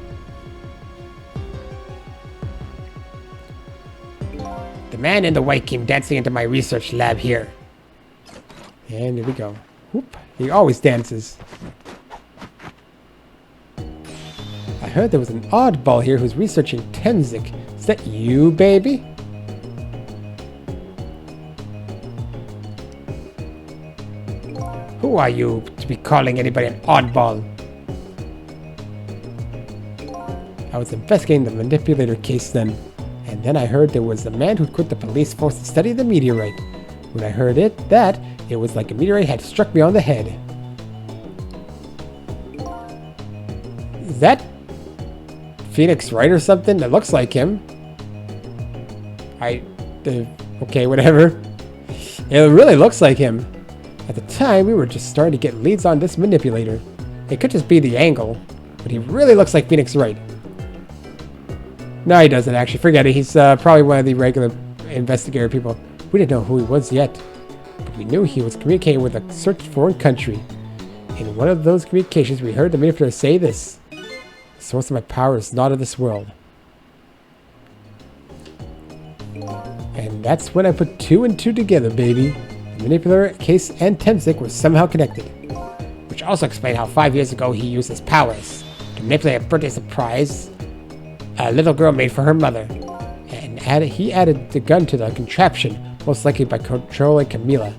The man in the white came dancing into my research lab here. And here we go. Whoop. He always dances. I heard there was an oddball here who's researching Tenzik. Is that you, baby? Who are you to be calling anybody an oddball? I was investigating the manipulator case then, and then I heard there was a man who'd quit the police force to study the meteorite. When I heard it was like a meteorite had struck me on the head. Is that Phoenix Wright or something? That looks like him. Okay, whatever. It really looks like him. At the time, we were just starting to get leads on this manipulator. It could just be the angle, but he really looks like Phoenix Wright. No, he doesn't actually. Forget it. He's probably one of the regular investigator people. We didn't know who he was yet, but we knew he was communicating with a certain foreign country. In one of those communications, we heard the manipulator say this. The source of my power is not of this world. And that's when I put 2 and 2 together, baby. The manipulator, Case, and Temsik were somehow connected. Which also explained how 5 years ago he used his powers to manipulate a birthday surprise a little girl made for her mother. And he added the gun to the contraption, most likely by controlling Camila.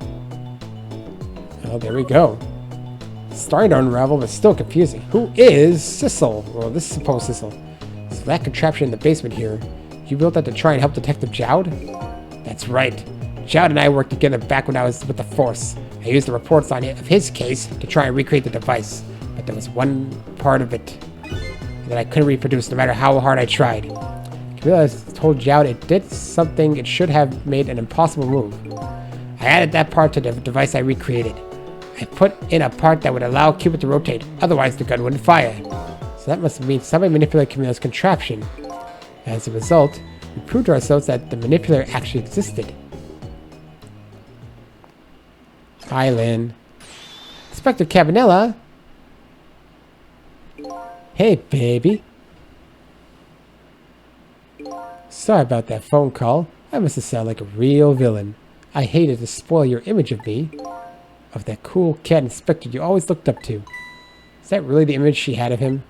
Oh, there we go. Starting to unravel, but still confusing. Who is Sissel? Well, this is supposed Sissel. So that contraption in the basement here, you built that to try and help Detective Jowd? That's right. Jowd and I worked together back when I was with the Force. I used the reports of his case to try and recreate the device, but there was one part of it that I couldn't reproduce no matter how hard I tried. Camila told Jowd it did something it should have made an impossible move. I added that part to the device I recreated. I put in a part that would allow Cupid to rotate, otherwise the gun wouldn't fire. So that must mean somebody manipulated Camila's contraption. As a result, we proved to ourselves that the manipulator actually existed. Hi, Lynn. Inspector Cabanela. Hey, baby. Sorry about that phone call. I must have sounded like a real villain. I hated to spoil your image of me. Of that cool cat inspector you always looked up to. Is that really the image she had of him?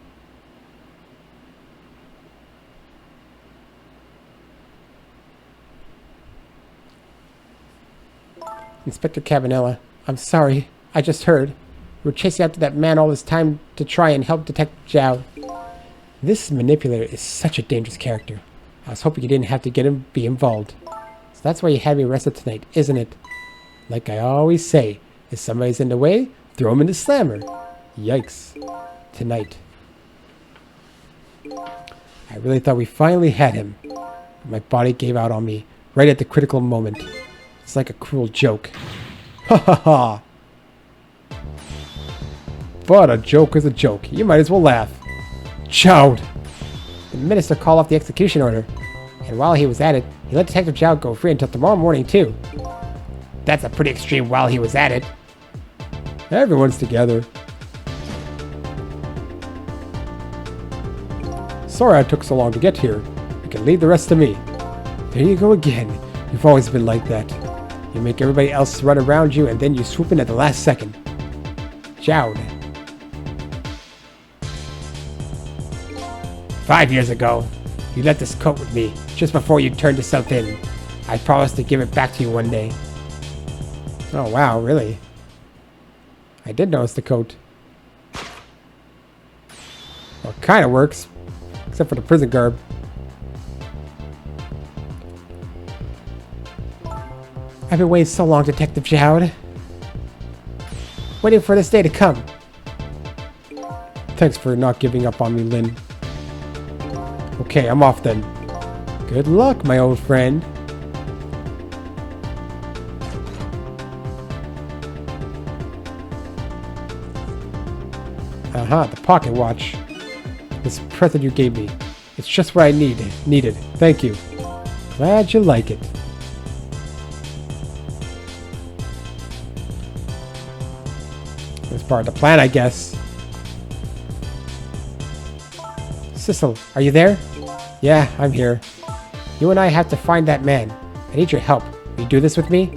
Inspector Cabanela, I'm sorry. I just heard. We were chasing after that man all this time to try and help Detective Jowd. This manipulator is such a dangerous character. I was hoping you didn't have to be involved. So that's why you had me arrested tonight, isn't it? Like I always say, if somebody's in the way, throw him in the slammer. Yikes. Tonight. I really thought we finally had him. But my body gave out on me, right at the critical moment. It's like a cruel joke. Ha ha ha! But a joke is a joke. You might as well laugh. Jowd! The minister called off the execution order. And while he was at it, he let Detective Jowd go free until tomorrow morning, too. That's a pretty extreme while he was at it. Everyone's together. Sorry I took so long to get here. You can leave the rest to me. There you go again. You've always been like that. You make everybody else run around you and then you swoop in at the last second. Jowd. 5 years ago, you left this coat with me just before you turned yourself in. I promised to give it back to you one day. Oh wow, really? I did notice the coat. Well, it kind of works, except for the prison garb. I've been waiting so long, Detective Jowd. Waiting for this day to come. Thanks for not giving up on me, Lynn. Okay, I'm off then. Good luck, my old friend. Aha, the pocket watch. This present you gave me. It's just what I needed. Thank you. Glad you like it. That's part of the plan, I guess. Sissel, are you there? Yeah, I'm here. You and I have to find that man. I need your help. Will you do this with me?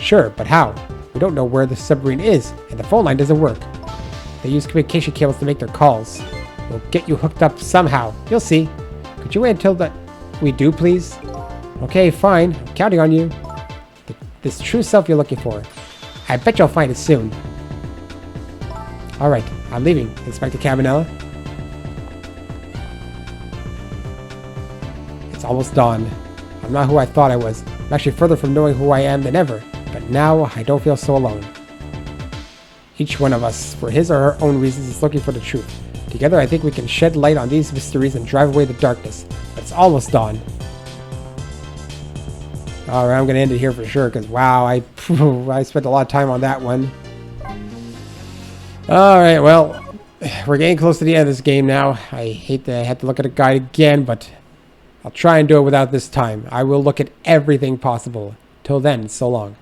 Sure, but how? We don't know where the submarine is, and the phone line doesn't work. They use communication cables to make their calls. We'll get you hooked up somehow. You'll see. Could you wait until we do, please? Okay, fine. I'm counting on you. This true self you're looking for. I bet you'll find it soon. Alright, I'm leaving, Inspector Cabanela. It's almost dawn. I'm not who I thought I was. I'm actually further from knowing who I am than ever. But now, I don't feel so alone. Each one of us, for his or her own reasons, is looking for the truth. Together, I think we can shed light on these mysteries and drive away the darkness. But it's almost dawn. Alright, I'm going to end it here for sure, because wow, I spent a lot of time on that one. Alright, well, we're getting close to the end of this game now. I hate that I had to look at a guide again, but I'll try and do it without this time. I will look at everything possible Till then, so long.